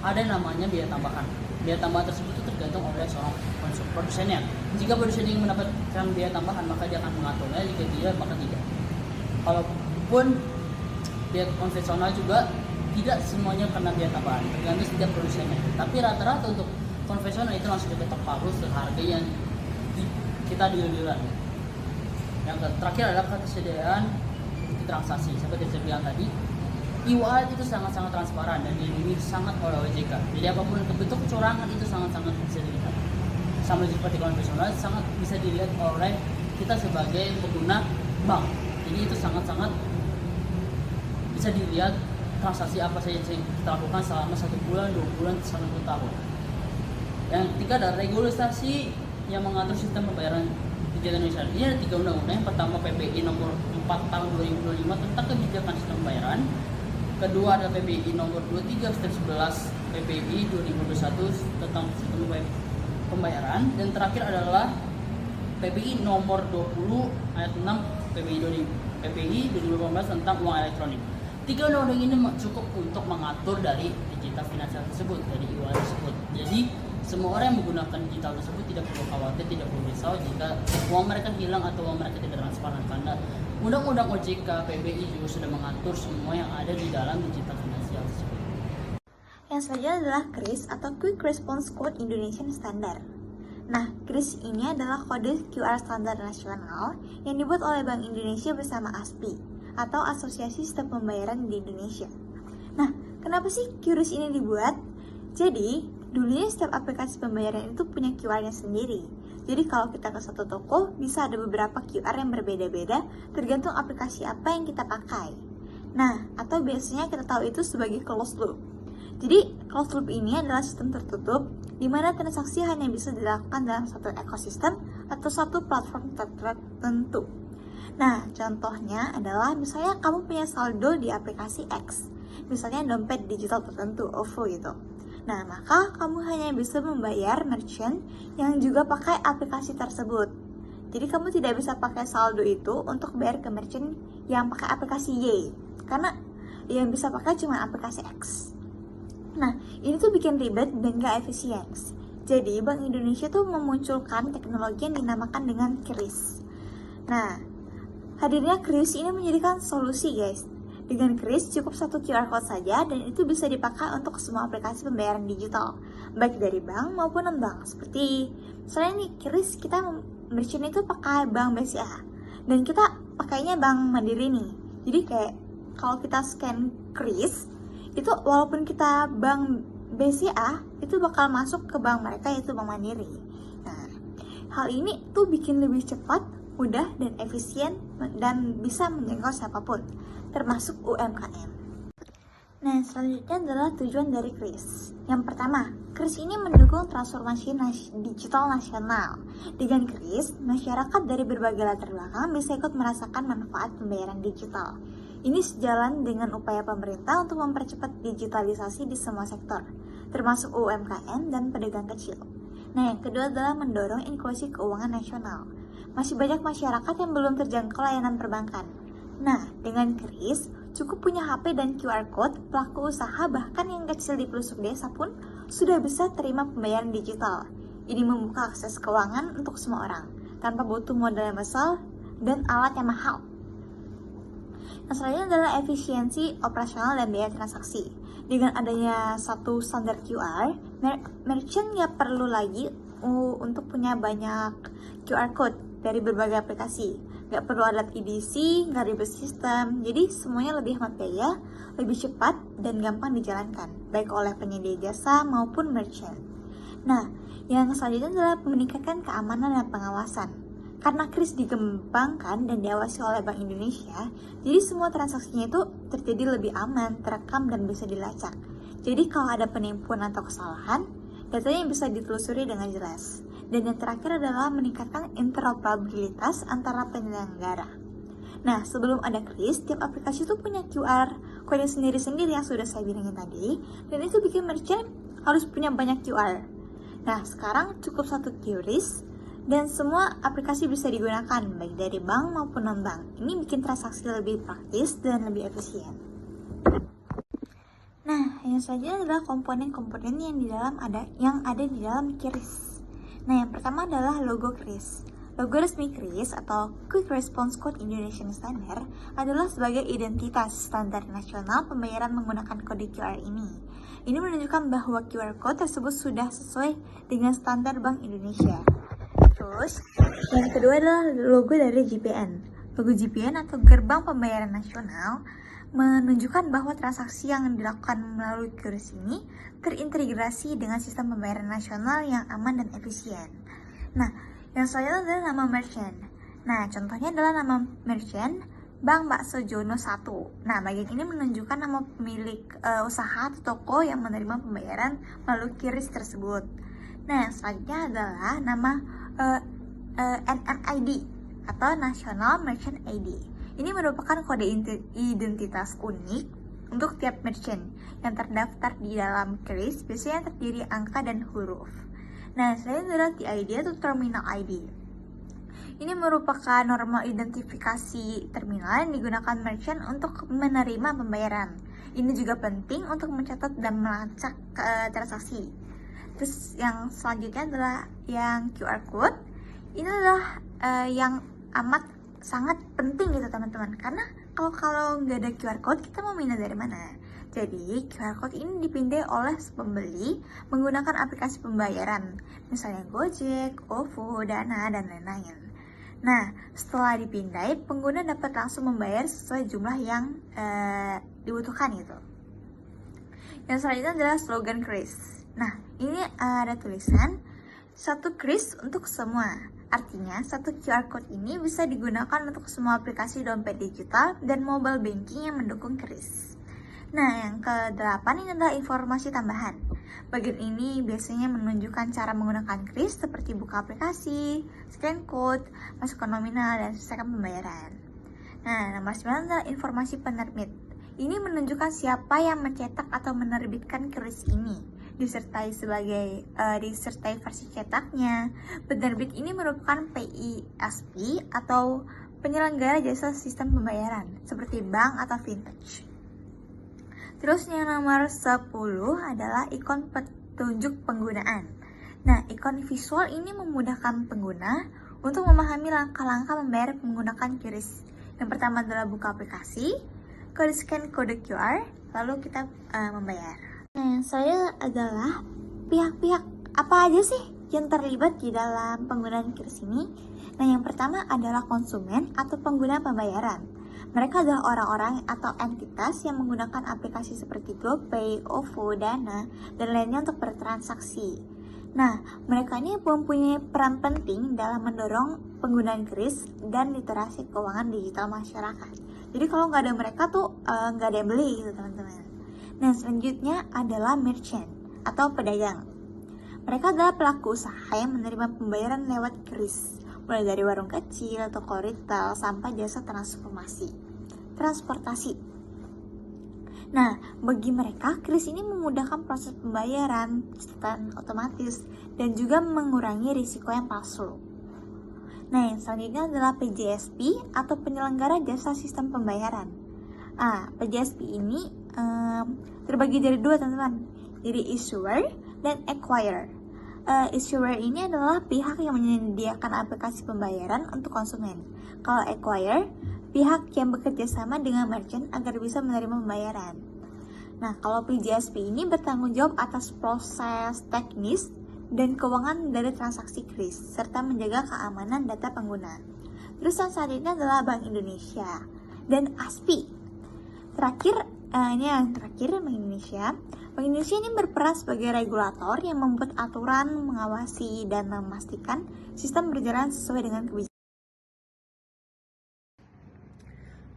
ada namanya biaya tambahan. Biaya tambahan tersebut itu tergantung oleh seorang produsennya. Jika produsen ingin mendapatkan biaya tambahan maka dia akan mengaturnya, jika tidak maka tidak. Kalaupun biaya konvensional juga tidak semuanya kena biaya tambahan, tergantung setiap produsennya. Tapi rata-rata untuk konvensional itu langsung diketok palu seharga yang kita deal-dealan. Yang terakhir adalah ketersediaan transaksi. Seperti saya bilang tadi, e-wallet itu sangat-sangat transparan dan dilindungi sangat oleh OJK. Jadi apapun bentuk kecurangan itu sangat-sangat bisa dilihat. Sama seperti konvensional, sangat bisa dilihat oleh kita sebagai pengguna bank. Jadi itu sangat-sangat bisa dilihat transaksi apa saja yang kita lakukan selama 1 bulan, 2 bulan, 1 tahun. Yang ketiga adalah regulasi yang mengatur sistem pembayaran digital Indonesia. Ini ada 3 undang-undang. Yang pertama PBI nomor 4 tahun 2025 tentang kebijakan sistem pembayaran. Kedua adalah PBI nomor 23 step 11 PBI 2021 tentang sistem pembayaran. Dan terakhir adalah PBI nomor 20 ayat 6 PBI 2018 tentang uang elektronik. 3 undang-undang ini cukup untuk mengatur mengatur dari digital finansial tersebut, dari e-wallet tersebut. Jadi semua orang yang menggunakan digital tersebut tidak perlu khawatir, tidak perlu risau jika uang mereka hilang atau uang mereka tidak transparan, karena Undang-Undang OJK, PBI juga sudah mengatur semua yang ada di dalam digital finansial tersebut. Yang selanjutnya adalah KRIS atau Quick Response Code Indonesian Standard. Nah, KRIS ini adalah kode QR standar nasional yang dibuat oleh Bank Indonesia bersama ASPI atau Asosiasi Sistem Pembayaran di Indonesia. Nah, kenapa sih QRIS ini dibuat? Jadi, dulunya setiap aplikasi pembayaran itu punya QR-nya sendiri. Jadi kalau kita ke satu toko, bisa ada beberapa QR yang berbeda-beda tergantung aplikasi apa yang kita pakai. Nah, atau biasanya kita tahu itu sebagai closed loop. Jadi, closed loop ini adalah sistem tertutup di mana transaksi hanya bisa dilakukan dalam satu ekosistem atau satu platform tertentu. Nah, contohnya adalah misalnya kamu punya saldo di aplikasi X, misalnya dompet digital tertentu, OVO gitu. Nah, maka kamu hanya bisa membayar merchant yang juga pakai aplikasi tersebut. Jadi kamu tidak bisa pakai saldo itu untuk bayar ke merchant yang pakai aplikasi Y, karena yang bisa pakai cuma aplikasi X. Nah, ini tuh bikin ribet dan gak efisien. Jadi, Bank Indonesia tuh memunculkan teknologi yang dinamakan dengan KRIS. Nah, hadirnya KRIS ini menjadikan solusi, guys. Dengan KRIS cukup satu QR code saja dan itu bisa dipakai untuk semua aplikasi pembayaran digital, baik dari bank maupun non-bank. Seperti misalnya nih, KRIS kita merchant itu pakai bank BCA dan kita pakainya bank Mandiri nih. Jadi kayak kalau kita scan KRIS itu walaupun kita bank BCA itu bakal masuk ke bank mereka, yaitu Bank Mandiri. Nah, hal ini tuh bikin lebih cepat, mudah dan efisien dan bisa menjangkau siapapun, termasuk UMKM. Nah, selanjutnya adalah tujuan dari KRIS. Yang pertama, KRIS ini mendukung transformasi digital nasional. Dengan KRIS, masyarakat dari berbagai latar belakang bisa ikut merasakan manfaat pembayaran digital. Ini sejalan dengan upaya pemerintah untuk mempercepat digitalisasi di semua sektor, termasuk UMKM dan pedagang kecil. Nah, yang kedua adalah mendorong inklusi keuangan nasional. Masih banyak masyarakat yang belum terjangkau layanan perbankan. Nah, dengan KRIS, cukup punya HP dan QR Code, pelaku usaha bahkan yang kecil di pelosok desa pun sudah bisa terima pembayaran digital. Ini membuka akses keuangan untuk semua orang, tanpa butuh modal yang besar dan alat yang mahal. Yang selanjutnya adalah efisiensi operasional dan biaya transaksi. Dengan adanya satu standar QR, merchant nggak perlu lagi untuk punya banyak QR Code dari berbagai aplikasi. Nggak perlu alat EDC, nggak ribet sistem, jadi semuanya lebih hemat biaya, lebih cepat, dan gampang dijalankan, baik oleh penyedia jasa maupun merchant. Nah, yang selanjutnya adalah meningkatkan keamanan dan pengawasan. Karena KRIS dikembangkan dan diawasi oleh Bank Indonesia, jadi semua transaksinya itu terjadi lebih aman, terekam, dan bisa dilacak. Jadi kalau ada penipuan atau kesalahan, datanya bisa ditelusuri dengan jelas. Dan yang terakhir adalah meningkatkan interoperabilitas antara penyelenggara. Nah, sebelum ada KRIS, tiap aplikasi itu punya QR code sendiri-sendiri yang sudah saya bilangin tadi, dan itu bikin merchant harus punya banyak QR. Nah, sekarang cukup satu QRIS, dan semua aplikasi bisa digunakan, baik dari bank maupun non-bank. Ini bikin transaksi lebih praktis dan lebih efisien. Nah, yang selanjutnya adalah komponen-komponen yang ada di dalam KRIS. Nah, yang pertama adalah logo KRIS. Logo resmi KRIS atau Quick Response Code Indonesian Standard adalah sebagai identitas standar nasional pembayaran menggunakan kode QR ini. Ini menunjukkan bahwa QR Code tersebut sudah sesuai dengan standar Bank Indonesia. Terus, yang kedua adalah logo dari GPN. Logo GPN atau Gerbang Pembayaran Nasional menunjukkan bahwa transaksi yang dilakukan melalui QRIS ini terintegrasi dengan sistem pembayaran nasional yang aman dan efisien. Nah, yang selanjutnya adalah nama merchant. Nah, contohnya adalah nama merchant Bank Bakso Jono 1. Nah, bagian ini menunjukkan nama pemilik usaha atau toko yang menerima pembayaran melalui QRIS tersebut. Nah, yang selanjutnya adalah nama NMID atau National Merchant ID. Ini merupakan kode identitas unik untuk tiap merchant yang terdaftar di dalam KRIS, biasanya terdiri angka dan huruf. Nah, selanjutnya adalah TID atau Terminal ID. Ini merupakan normal identifikasi terminal yang digunakan merchant untuk menerima pembayaran. Ini juga penting untuk mencatat dan melacak transaksi. Terus yang selanjutnya adalah yang QR code. Ini adalah yang amat sangat penting gitu teman-teman, karena kalau nggak ada QR code kita mau minta dari mana? Jadi QR code ini dipindai oleh pembeli menggunakan aplikasi pembayaran, misalnya Gojek, OVO, Dana, dan lain-lain. Nah, setelah dipindai, pengguna dapat langsung membayar sesuai jumlah yang dibutuhkan gitu. Yang selanjutnya adalah slogan kris. Nah, ini ada tulisan satu kris untuk semua. Artinya, satu QR code ini bisa digunakan untuk semua aplikasi dompet digital dan mobile banking yang mendukung kris. Nah, yang ke-8 ini adalah informasi tambahan. Bagian ini biasanya menunjukkan cara menggunakan kris seperti buka aplikasi, scan code, masuk ke nominal, dan selesaikan pembayaran. Nah, nomor 9 adalah informasi penerbit. Ini menunjukkan siapa yang mencetak atau menerbitkan kris ini. Disertai versi cetaknya. Penerbit ini merupakan PISP atau penyelenggara jasa sistem pembayaran seperti bank atau fintech. Terus yang nomor 10 adalah ikon petunjuk penggunaan. Nah, ikon visual ini memudahkan pengguna untuk memahami langkah-langkah membayar menggunakan QRIS. Yang pertama adalah buka aplikasi, scan kode QR, lalu kita membayar. Nah, saya adalah pihak-pihak apa aja sih yang terlibat di dalam penggunaan QRIS ini? Nah, yang pertama adalah konsumen atau pengguna pembayaran. Mereka adalah orang-orang atau entitas yang menggunakan aplikasi seperti GoPay, OVO, Dana, dan lainnya untuk bertransaksi. Nah, mereka ini mempunyai peran penting dalam mendorong penggunaan QRIS dan literasi keuangan digital masyarakat. Jadi kalau nggak ada mereka tuh nggak ada yang beli gitu teman-teman. Nah, selanjutnya adalah merchant atau pedagang. Mereka adalah pelaku usaha yang menerima pembayaran lewat QRIS, mulai dari warung kecil, toko retail, sampai jasa transportasi. Nah, bagi mereka, QRIS ini memudahkan proses pembayaran secara otomatis dan juga mengurangi risiko yang palsu. Nah, yang selanjutnya adalah PJSP atau penyelenggara jasa sistem pembayaran. PJSP ini terbagi dari dua teman-teman, jadi issuer dan acquirer. Issuer ini adalah pihak yang menyediakan aplikasi pembayaran untuk konsumen. Kalau acquirer, pihak yang bekerja sama dengan merchant agar bisa menerima pembayaran. Nah, kalau PJSP ini bertanggung jawab atas proses teknis dan keuangan dari transaksi QRIS, serta menjaga keamanan data pengguna. Terus yang selanjutnya adalah Bank Indonesia dan ASPI. Bank Indonesia. Bank Indonesia ini berperan sebagai regulator yang membuat aturan, mengawasi, dan memastikan sistem berjalan sesuai dengan kebijakan.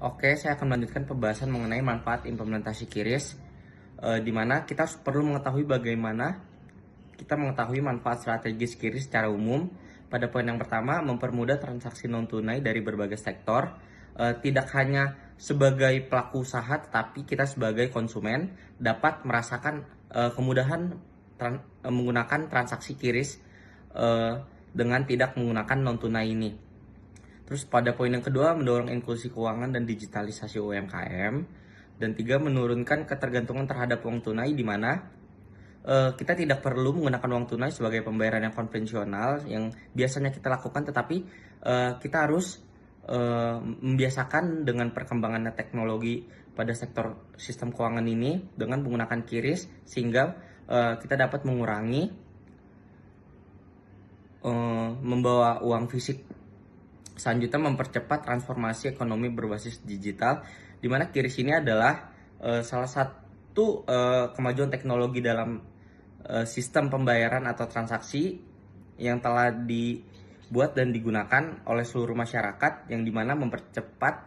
Oke, saya akan melanjutkan pembahasan mengenai manfaat implementasi QRIS, di mana kita perlu mengetahui bagaimana kita mengetahui manfaat strategis QRIS secara umum. Pada poin yang pertama, mempermudah transaksi non-tunai dari berbagai sektor, tidak hanya sebagai pelaku usaha, tetapi kita sebagai konsumen dapat merasakan kemudahan menggunakan transaksi QRIS dengan tidak menggunakan non-tunai ini. Terus pada poin yang kedua, mendorong inklusi keuangan dan digitalisasi UMKM. Dan 3, menurunkan ketergantungan terhadap uang tunai, di mana kita tidak perlu menggunakan uang tunai sebagai pembayaran yang konvensional yang biasanya kita lakukan, tetapi kita harus membiasakan dengan perkembangan teknologi pada sektor sistem keuangan ini dengan menggunakan QRIS, sehingga kita dapat mengurangi membawa uang fisik. Selanjutnya, mempercepat transformasi ekonomi berbasis digital, di mana QRIS ini adalah salah satu kemajuan teknologi dalam sistem pembayaran atau transaksi yang telah dibuat dan digunakan oleh seluruh masyarakat, yang dimana mempercepat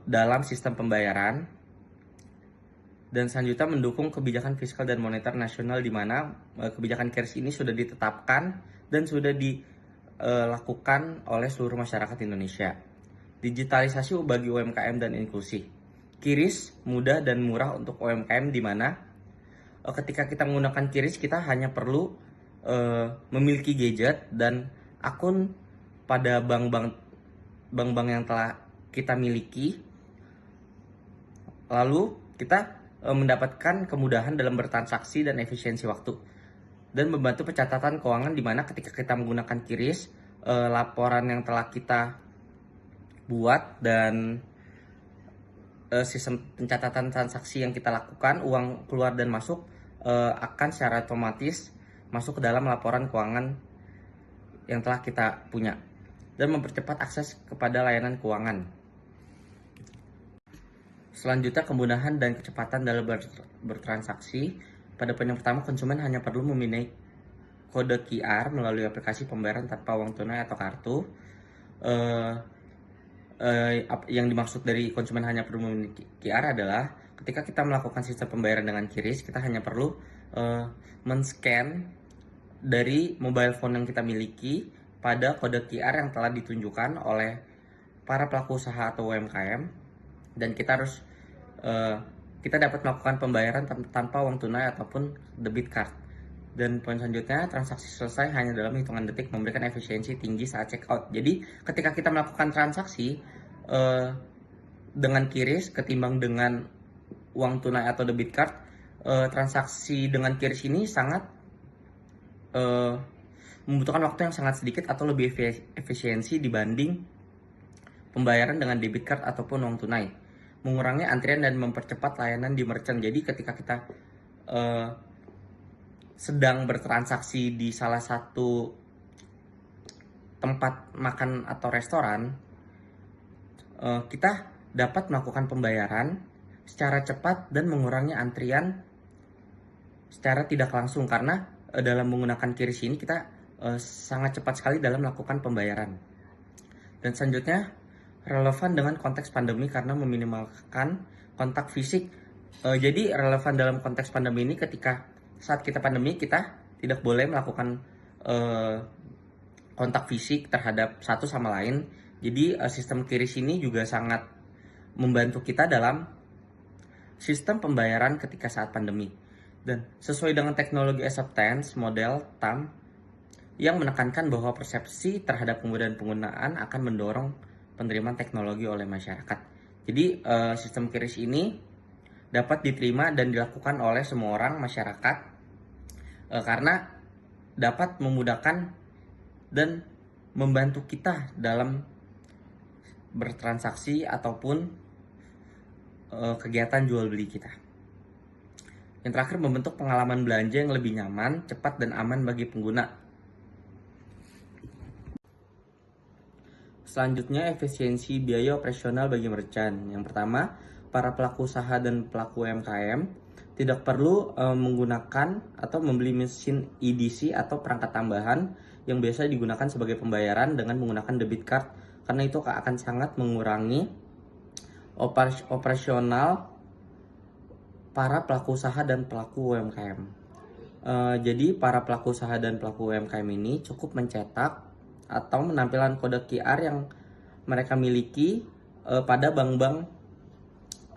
dalam sistem pembayaran. Dan selanjutnya, mendukung kebijakan fiskal dan moneter nasional, di mana kebijakan QRIS ini sudah ditetapkan dan sudah dilakukan oleh seluruh masyarakat Indonesia. Digitalisasi bagi UMKM dan inklusi. QRIS mudah dan murah untuk UMKM, di mana ketika kita menggunakan QRIS kita hanya perlu memiliki gadget dan akun pada bank-bank yang telah kita miliki. Lalu kita mendapatkan kemudahan dalam bertransaksi dan efisiensi waktu, dan membantu pencatatan keuangan di mana ketika kita menggunakan QRIS, laporan yang telah kita buat dan sistem pencatatan transaksi yang kita lakukan, uang keluar dan masuk akan secara otomatis masuk ke dalam laporan keuangan yang telah kita punya dan mempercepat akses kepada layanan keuangan. Selanjutnya, kemudahan dan kecepatan dalam bertransaksi. Pada poin yang pertama, konsumen hanya perlu memindai kode QR melalui aplikasi pembayaran tanpa uang tunai atau kartu. Yang dimaksud dari konsumen hanya perlu memindai QR adalah ketika kita melakukan sistem pembayaran dengan QRIS, kita hanya perlu men-scan dari mobile phone yang kita miliki pada kode QR yang telah ditunjukkan oleh para pelaku usaha atau UMKM, dan kita dapat melakukan pembayaran tanpa uang tunai ataupun debit card. Dan poin selanjutnya, transaksi selesai hanya dalam hitungan detik, memberikan efisiensi tinggi saat check out. Jadi ketika kita melakukan transaksi dengan QRIS ketimbang dengan uang tunai atau debit card, transaksi dengan QRIS ini sangat membutuhkan waktu yang sangat sedikit atau lebih efisiensi dibanding pembayaran dengan debit card ataupun uang tunai, mengurangi antrian dan mempercepat layanan di merchant. Jadi ketika kita sedang bertransaksi di salah satu tempat makan atau restoran, kita dapat melakukan pembayaran secara cepat dan mengurangi antrian secara tidak langsung, karena dalam menggunakan QRIS ini kita sangat cepat sekali dalam melakukan pembayaran. Dan selanjutnya, relevan dengan konteks pandemi karena meminimalkan kontak fisik. Jadi relevan dalam konteks pandemi ini ketika saat kita pandemi, kita tidak boleh melakukan kontak fisik terhadap satu sama lain. Jadi sistem QRIS ini juga sangat membantu kita dalam sistem pembayaran ketika saat pandemi. Dan sesuai dengan teknologi acceptance model TAM yang menekankan bahwa persepsi terhadap kemudahan penggunaan akan mendorong penerimaan teknologi oleh masyarakat. Jadi sistem QRIS ini dapat diterima dan dilakukan oleh semua orang masyarakat karena dapat memudahkan dan membantu kita dalam bertransaksi ataupun kegiatan jual beli kita. Yang terakhir, membentuk pengalaman belanja yang lebih nyaman, cepat, dan aman bagi pengguna. Selanjutnya, efisiensi biaya operasional bagi merchant. Yang pertama, para pelaku usaha dan pelaku UMKM tidak perlu menggunakan atau membeli mesin EDC atau perangkat tambahan yang biasa digunakan sebagai pembayaran dengan menggunakan debit card, karena itu akan sangat mengurangi operasional para pelaku usaha dan pelaku UMKM. Jadi para pelaku usaha dan pelaku UMKM ini cukup mencetak atau menampilkan kode QR yang mereka miliki pada bank-bank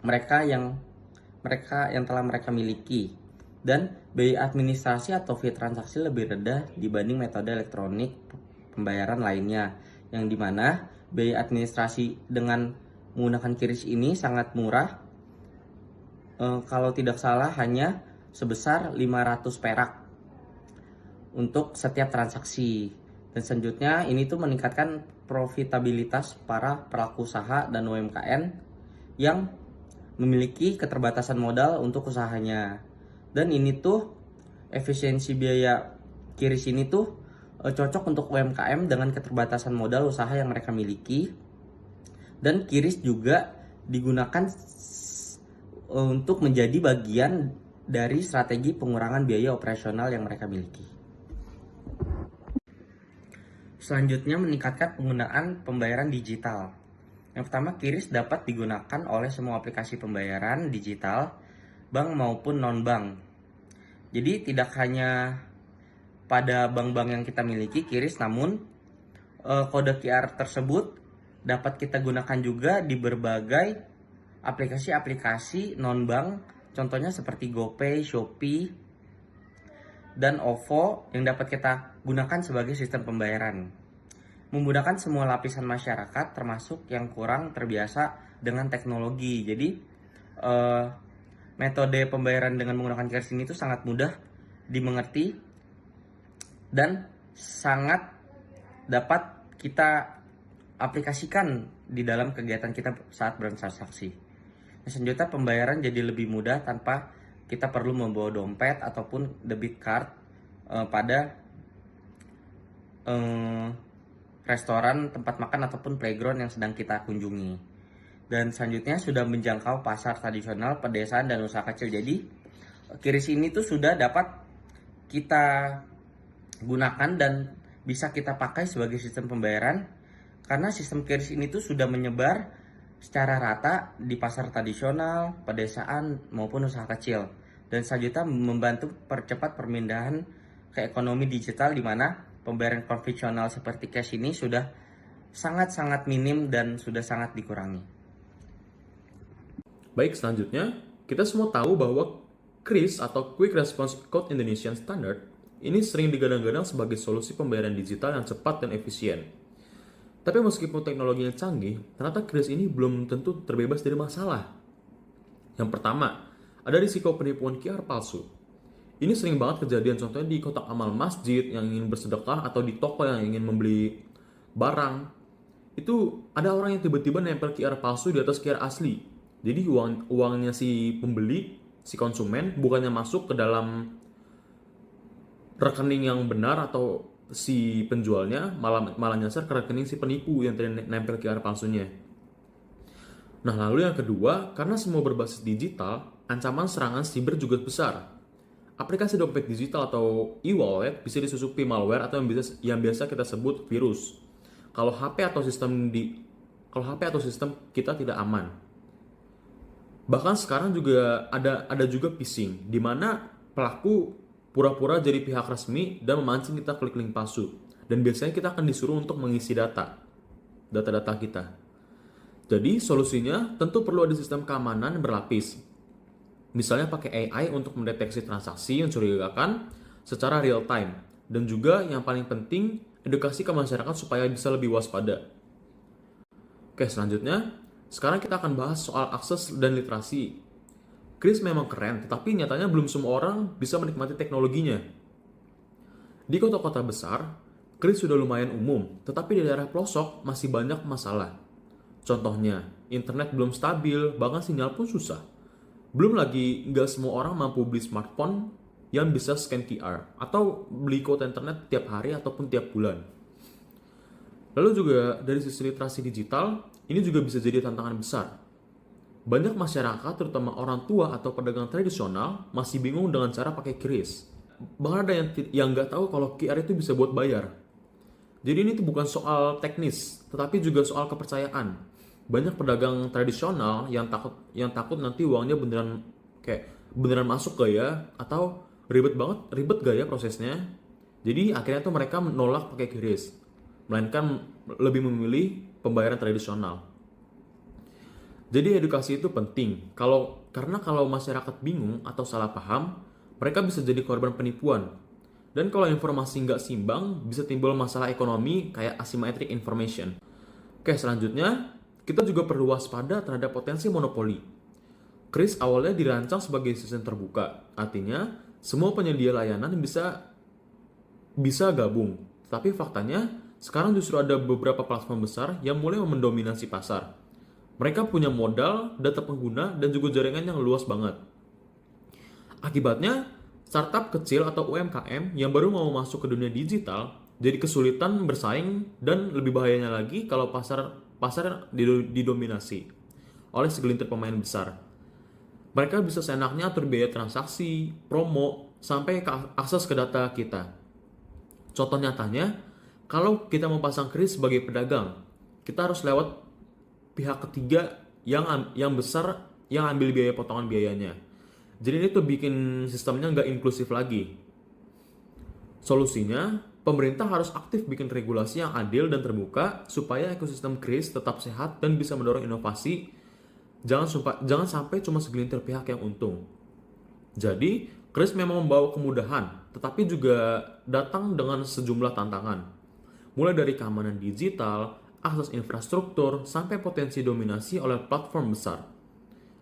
mereka yang telah mereka miliki, dan biaya administrasi atau fee transaksi lebih rendah dibanding metode elektronik pembayaran lainnya, yang dimana biaya administrasi dengan menggunakan QRIS ini sangat murah. Kalau tidak salah hanya sebesar 500 perak untuk setiap transaksi. Dan selanjutnya ini tuh meningkatkan profitabilitas para pelaku usaha dan UMKM yang memiliki keterbatasan modal untuk usahanya. Dan ini tuh efisiensi biaya QRIS ini tuh cocok untuk UMKM dengan keterbatasan modal usaha yang mereka miliki. Dan QRIS juga digunakan untuk menjadi bagian dari strategi pengurangan biaya operasional yang mereka miliki. Selanjutnya, meningkatkan penggunaan pembayaran digital. Yang pertama, QRIS dapat digunakan oleh semua aplikasi pembayaran digital, bank maupun non-bank. Jadi tidak hanya pada bank-bank yang kita miliki QRIS, namun kode QR tersebut dapat kita gunakan juga di berbagai aplikasi-aplikasi non-bank, contohnya seperti GoPay, Shopee, dan OVO yang dapat kita gunakan sebagai sistem pembayaran. Memudahkan semua lapisan masyarakat termasuk yang kurang terbiasa dengan teknologi. Jadi eh, metode pembayaran dengan menggunakan QRIS ini tuh sangat mudah dimengerti dan sangat dapat kita aplikasikan di dalam kegiatan kita saat bertransaksi. Selanjutnya pembayaran jadi lebih mudah tanpa kita perlu membawa dompet ataupun debit card pada restoran, tempat makan ataupun playground yang sedang kita kunjungi. Dan selanjutnya sudah menjangkau pasar tradisional, pedesaan dan usaha kecil. Jadi QRIS ini tuh sudah dapat kita gunakan dan bisa kita pakai sebagai sistem pembayaran karena sistem QRIS ini tuh sudah menyebar secara rata di pasar tradisional, pedesaan maupun usaha kecil. Dan selanjutnya membantu percepat perpindahan ke ekonomi digital di mana pembayaran konvensional seperti cash ini sudah sangat-sangat minim dan sudah sangat dikurangi. Baik, selanjutnya kita semua tahu bahwa QRIS atau Quick Response Code Indonesian Standard ini sering digadang-gadang sebagai solusi pembayaran digital yang cepat dan efisien. Tapi meskipun teknologinya canggih, ternyata QRIS ini belum tentu terbebas dari masalah. Yang pertama, ada risiko penipuan QR palsu. Ini sering banget kejadian, contohnya di kotak amal masjid yang ingin bersedekah atau di toko yang ingin membeli barang. Itu ada orang yang tiba-tiba nempel QR palsu di atas QR asli. Jadi uangnya si pembeli, si konsumen, bukannya masuk ke dalam rekening yang benar atau si penjualnya, malah nyasar ke rekening si penipu yang tadi nempel QR palsunya. Nah, lalu yang kedua, karena semua berbasis digital, ancaman serangan siber juga besar. Aplikasi dompet digital atau e-wallet bisa disusupi malware atau yang biasa kita sebut virus. Kalau HP atau sistem kita tidak aman. Bahkan sekarang juga ada juga phishing, di mana pelaku pura-pura jadi pihak resmi dan memancing kita klik link palsu. Dan biasanya kita akan disuruh untuk mengisi data kita. Jadi solusinya tentu perlu ada sistem keamanan berlapis. Misalnya pakai AI untuk mendeteksi transaksi yang mencurigakan secara real time. Dan juga yang paling penting, edukasi ke masyarakat supaya bisa lebih waspada. Oke, selanjutnya, sekarang kita akan bahas soal akses dan literasi. QRIS memang keren, tetapi nyatanya belum semua orang bisa menikmati teknologinya. Di kota-kota besar, QRIS sudah lumayan umum, tetapi di daerah pelosok masih banyak masalah. Contohnya, internet belum stabil, bahkan sinyal pun susah. Belum lagi, nggak semua orang mampu beli smartphone yang bisa scan QR atau beli kuota internet tiap hari ataupun tiap bulan. Lalu juga dari sisi literasi digital, ini juga bisa jadi tantangan besar. Banyak masyarakat, terutama orang tua atau pedagang tradisional, masih bingung dengan cara pakai QRIS. Bahkan ada yang nggak tahu kalau QR itu bisa buat bayar. Jadi ini tuh bukan soal teknis, tetapi juga soal kepercayaan. Banyak pedagang tradisional yang takut nanti uangnya beneran masuk gak ya, atau ribet gak ya prosesnya. Jadi akhirnya tuh mereka menolak pakai QRIS, melainkan lebih memilih pembayaran tradisional. Jadi edukasi itu penting, karena kalau masyarakat bingung atau salah paham, mereka bisa jadi korban penipuan. Dan kalau informasi nggak simbang, bisa timbul masalah ekonomi kayak asymmetric information. Oke, selanjutnya, kita juga perlu waspada terhadap potensi monopoli. QRIS awalnya dirancang sebagai sistem terbuka, artinya semua penyedia layanan bisa gabung. Tapi faktanya, sekarang justru ada beberapa platform besar yang mulai mendominasi pasar. Mereka punya modal, data pengguna, dan juga jaringan yang luas banget. Akibatnya, startup kecil atau UMKM yang baru mau masuk ke dunia digital jadi kesulitan bersaing, dan lebih bahayanya lagi kalau pasar didominasi oleh segelintir pemain besar. Mereka bisa seenaknya atur biaya transaksi, promo, sampai akses ke data kita. Contoh nyatanya, kalau kita mau pasang QRIS sebagai pedagang, kita harus lewat pihak ketiga yang besar yang ambil biaya potongan biayanya. Jadi ini tuh bikin sistemnya nggak inklusif lagi. Solusinya, pemerintah harus aktif bikin regulasi yang adil dan terbuka supaya ekosistem QRIS tetap sehat dan bisa mendorong inovasi. Jangan sampai cuma segelintir pihak yang untung. Jadi, QRIS memang membawa kemudahan, tetapi juga datang dengan sejumlah tantangan. Mulai dari keamanan digital, akses infrastruktur, sampai potensi dominasi oleh platform besar.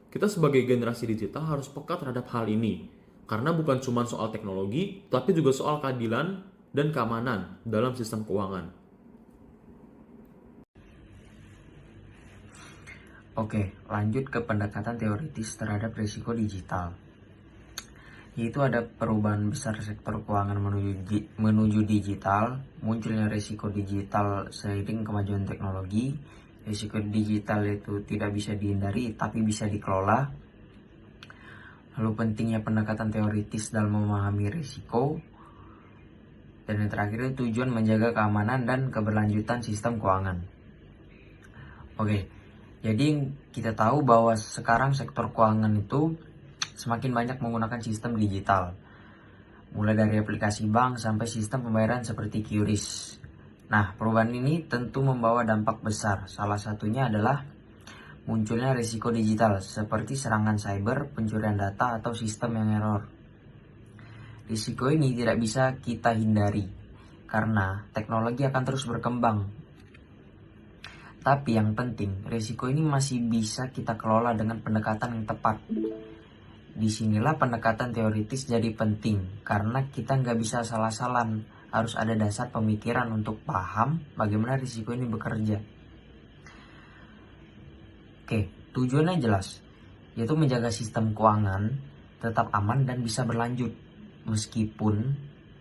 Kita sebagai generasi digital harus peka terhadap hal ini, karena bukan cuma soal teknologi, tapi juga soal keadilan dan keamanan dalam sistem keuangan. Oke, lanjut ke pendekatan teoritis terhadap risiko digital. Yaitu ada perubahan besar sektor keuangan menuju digital, munculnya risiko digital seiring kemajuan teknologi. Risiko digital itu tidak bisa dihindari tapi bisa dikelola. Lalu pentingnya pendekatan teoritis dalam memahami risiko. Dan yang terakhir itu tujuan menjaga keamanan dan keberlanjutan sistem keuangan. Oke, jadi kita tahu bahwa sekarang sektor keuangan itu semakin banyak menggunakan sistem digital. Mulai dari aplikasi bank sampai sistem pembayaran seperti QRIS. Nah, perubahan ini tentu membawa dampak besar. Salah satunya adalah munculnya risiko digital seperti serangan cyber, pencurian data, atau sistem yang error. Risiko ini tidak bisa kita hindari karena teknologi akan terus berkembang. Tapi yang penting, risiko ini masih bisa kita kelola dengan pendekatan yang tepat. Disinilah pendekatan teoritis jadi penting karena kita nggak bisa salah-salan. Harus ada dasar pemikiran untuk paham bagaimana risiko ini bekerja. Oke, tujuannya jelas, yaitu menjaga sistem keuangan tetap aman dan bisa berlanjut meskipun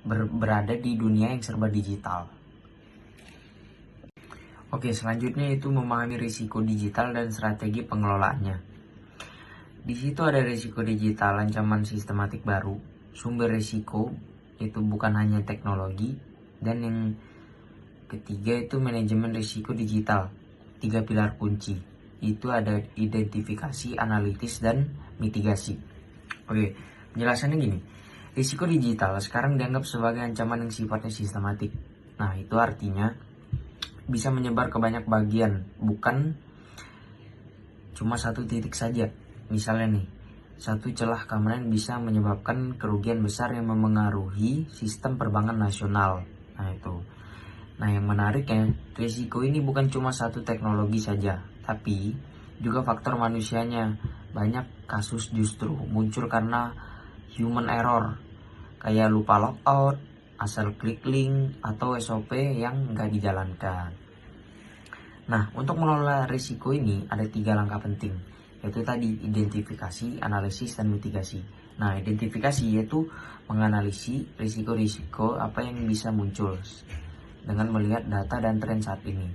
berada di dunia yang serba digital. Oke, selanjutnya itu memahami risiko digital dan strategi pengelolaannya. Di situ ada risiko digital, ancaman sistematik baru, sumber risiko, itu bukan hanya teknologi, dan yang ketiga itu manajemen risiko digital. 3 pilar kunci, itu ada identifikasi, analitis, dan mitigasi. Oke, penjelasannya gini. Risiko digital sekarang dianggap sebagai ancaman yang sifatnya sistematik. Nah, itu artinya bisa menyebar ke banyak bagian, bukan cuma satu titik saja. Misalnya nih, satu celah keamanan bisa menyebabkan kerugian besar yang memengaruhi sistem perbankan nasional. Nah itu. Nah yang menariknya, risiko ini bukan cuma satu teknologi saja, tapi juga faktor manusianya. Banyak kasus justru muncul karena human error, kayak lupa logout, asal klik link, atau SOP yang nggak dijalankan. Nah, untuk mengelola risiko ini ada 3 langkah penting, yaitu tadi identifikasi, analisis, dan mitigasi. Nah, identifikasi yaitu menganalisis risiko-risiko apa yang bisa muncul dengan melihat data dan tren saat ini.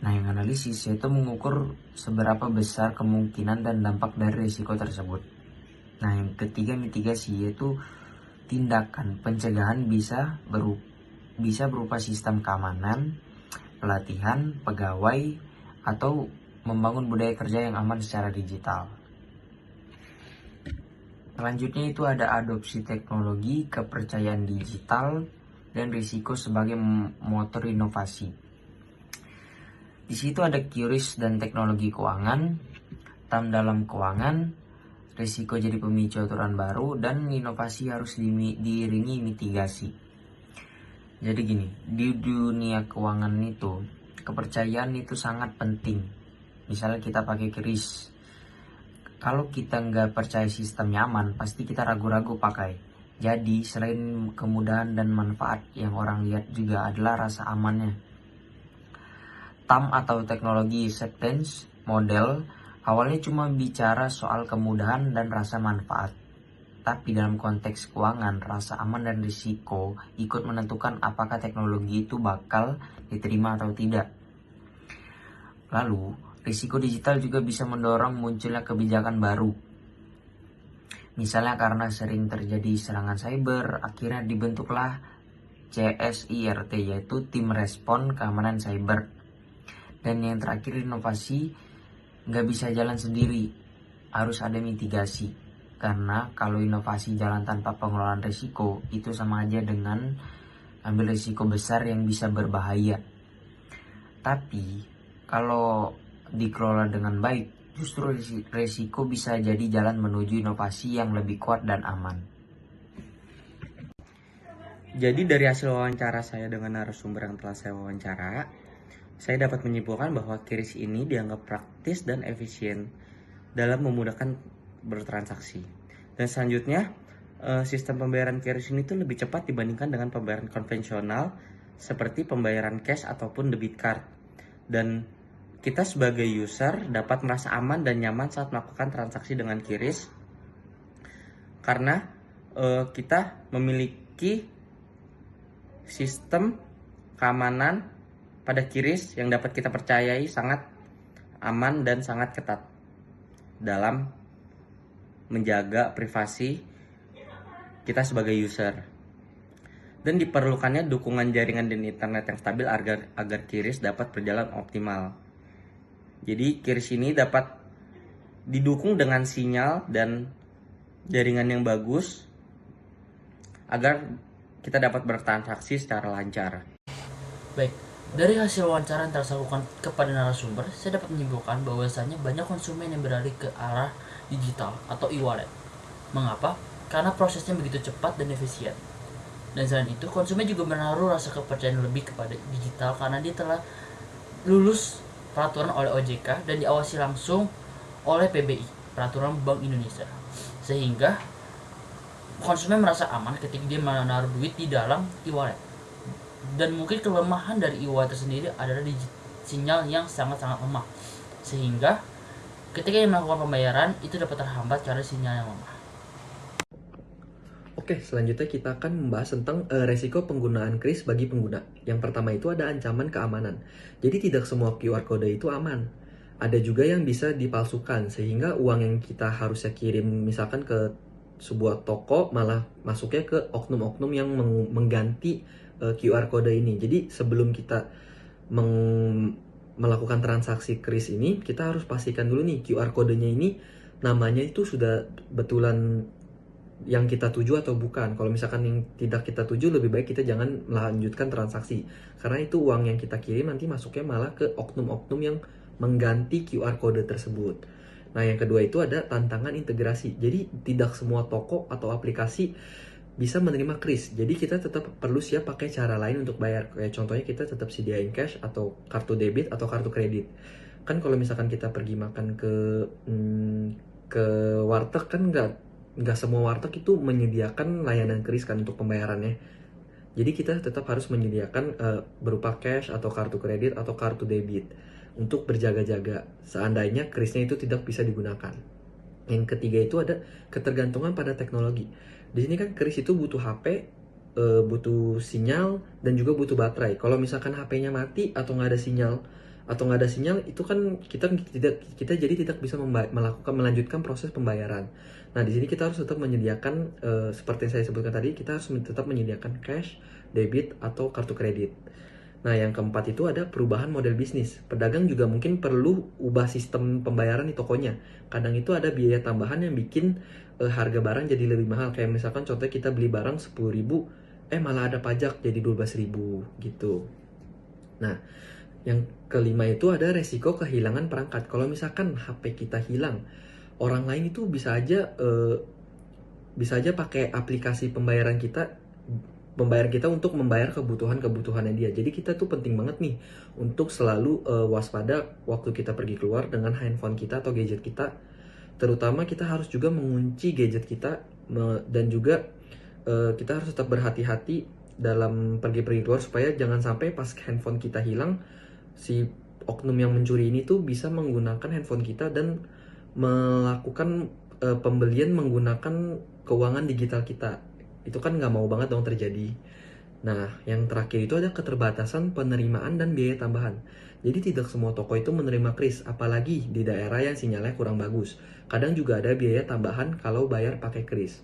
Nah, yang analisis yaitu mengukur seberapa besar kemungkinan dan dampak dari risiko tersebut. Nah, yang ketiga mitigasi yaitu tindakan pencegahan bisa berupa sistem keamanan, pelatihan, pegawai, atau membangun budaya kerja yang aman secara digital. Selanjutnya itu ada adopsi teknologi, kepercayaan digital, dan risiko sebagai motor inovasi. Di situ ada QRIS dan teknologi keuangan, TAM dalam keuangan, risiko jadi pemicu aturan baru, dan inovasi harus diiringi mitigasi. Jadi gini, di dunia keuangan itu, kepercayaan itu sangat penting. Misalnya kita pakai QRIS, kalau kita nggak percaya sistem nyaman, pasti kita ragu-ragu pakai. Jadi selain kemudahan dan manfaat, yang orang lihat juga adalah rasa amannya. TAM atau teknologi acceptance model awalnya cuma bicara soal kemudahan dan rasa manfaat. Tapi dalam konteks keuangan, rasa aman dan risiko ikut menentukan apakah teknologi itu bakal diterima atau tidak. Lalu, risiko digital juga bisa mendorong munculnya kebijakan baru. Misalnya karena sering terjadi serangan cyber, akhirnya dibentuklah CSIRT, yaitu Tim Respon Keamanan Cyber. Dan yang terakhir, inovasi nggak bisa jalan sendiri, harus ada mitigasi. Karena kalau inovasi jalan tanpa pengelolaan risiko, itu sama aja dengan ambil risiko besar yang bisa berbahaya. Tapi kalau dikelola dengan baik, justru risiko bisa jadi jalan menuju inovasi yang lebih kuat dan aman. Jadi dari hasil wawancara saya dengan narasumber yang telah saya wawancara, saya dapat menyimpulkan bahwa QRIS ini dianggap praktis dan efisien dalam memudahkan bertransaksi. Dan selanjutnya, sistem pembayaran QRIS ini tuh lebih cepat dibandingkan dengan pembayaran konvensional seperti pembayaran cash ataupun debit card. Dan kita sebagai user dapat merasa aman dan nyaman saat melakukan transaksi dengan QRIS karena kita memiliki sistem keamanan pada QRIS yang dapat kita percayai sangat aman dan sangat ketat dalam menjaga privasi kita sebagai user. Dan diperlukannya dukungan jaringan dan internet yang stabil agar QRIS dapat berjalan optimal. Jadi QRIS ini dapat didukung dengan sinyal dan jaringan yang bagus agar kita dapat bertransaksi secara lancar. Baik, dari hasil wawancara yang telah saya lakukan kepada narasumber, saya dapat menyimpulkan bahwasanya banyak konsumen yang beralih ke arah digital atau e-wallet. Mengapa? Karena prosesnya begitu cepat dan efisien. Dan selain itu, konsumen juga menaruh rasa kepercayaan lebih kepada digital karena dia telah lulus peraturan oleh OJK dan diawasi langsung oleh PBI, Peraturan Bank Indonesia. Sehingga konsumen merasa aman ketika dia menaruh duit di dalam e-wallet. Dan mungkin kelemahan dari e-wallet sendiri adalah di sinyal yang sangat-sangat lemah. Sehingga ketika dia melakukan pembayaran itu dapat terhambat karena sinyal yang lemah. Oke, selanjutnya kita akan membahas tentang resiko penggunaan QRIS bagi pengguna. Yang pertama itu ada ancaman keamanan. Jadi tidak semua QR code itu aman. Ada juga yang bisa dipalsukan, sehingga uang yang kita harusnya kirim misalkan ke sebuah toko malah masuknya ke oknum-oknum yang mengganti QR code ini. Jadi sebelum kita melakukan transaksi QRIS ini, kita harus pastikan dulu nih QR kodenya ini namanya itu sudah betulan yang kita tuju atau bukan. Kalau misalkan yang tidak kita tuju, lebih baik kita jangan melanjutkan transaksi. Karena itu uang yang kita kirim nanti masuknya malah ke oknum-oknum yang mengganti QR code tersebut. Nah, yang kedua itu ada tantangan integrasi. Jadi tidak semua toko atau aplikasi bisa menerima QRIS. Jadi kita tetap perlu siap pakai cara lain untuk bayar. Kayak contohnya kita tetap sediain cash atau kartu debit atau kartu kredit. Kan kalau misalkan kita pergi makan ke warteg kan nggak semua warteg itu menyediakan layanan QRIS kan untuk pembayarannya. Jadi kita tetap harus menyediakan berupa cash atau kartu kredit atau kartu debit untuk berjaga-jaga seandainya QRIS-nya itu tidak bisa digunakan. Yang ketiga itu ada ketergantungan pada teknologi. Di sini kan QRIS itu butuh HP, butuh sinyal, dan juga butuh baterai. Kalau misalkan HP-nya mati atau nggak ada sinyal itu kan kita jadi tidak bisa melanjutkan proses pembayaran. Nah, di sini kita harus tetap menyediakan seperti yang saya sebutkan tadi, kita harus tetap menyediakan cash, debit atau kartu kredit. Nah, yang keempat itu ada perubahan model bisnis. Pedagang juga mungkin perlu ubah sistem pembayaran di tokonya. Kadang itu ada biaya tambahan yang bikin harga barang jadi lebih mahal. Kayak misalkan contohnya kita beli barang 10.000, malah ada pajak jadi 12.000 gitu. Nah, yang kelima itu ada resiko kehilangan perangkat. Kalau misalkan HP kita hilang, orang lain itu bisa aja pakai aplikasi pembayaran kita untuk membayar kebutuhannya dia. Jadi kita tuh penting banget nih untuk selalu waspada waktu kita pergi keluar dengan handphone kita atau gadget kita. Terutama kita harus juga mengunci gadget kita dan juga kita harus tetap berhati-hati dalam pergi-pergi keluar supaya jangan sampai pas handphone kita hilang, si oknum yang mencuri ini tuh bisa menggunakan handphone kita dan melakukan pembelian menggunakan keuangan digital kita. Itu kan nggak mau banget dong terjadi. Nah, yang terakhir itu ada keterbatasan penerimaan dan biaya tambahan. Jadi tidak semua toko itu menerima QRIS, apalagi di daerah yang sinyalnya kurang bagus. Kadang juga ada biaya tambahan kalau bayar pakai QRIS.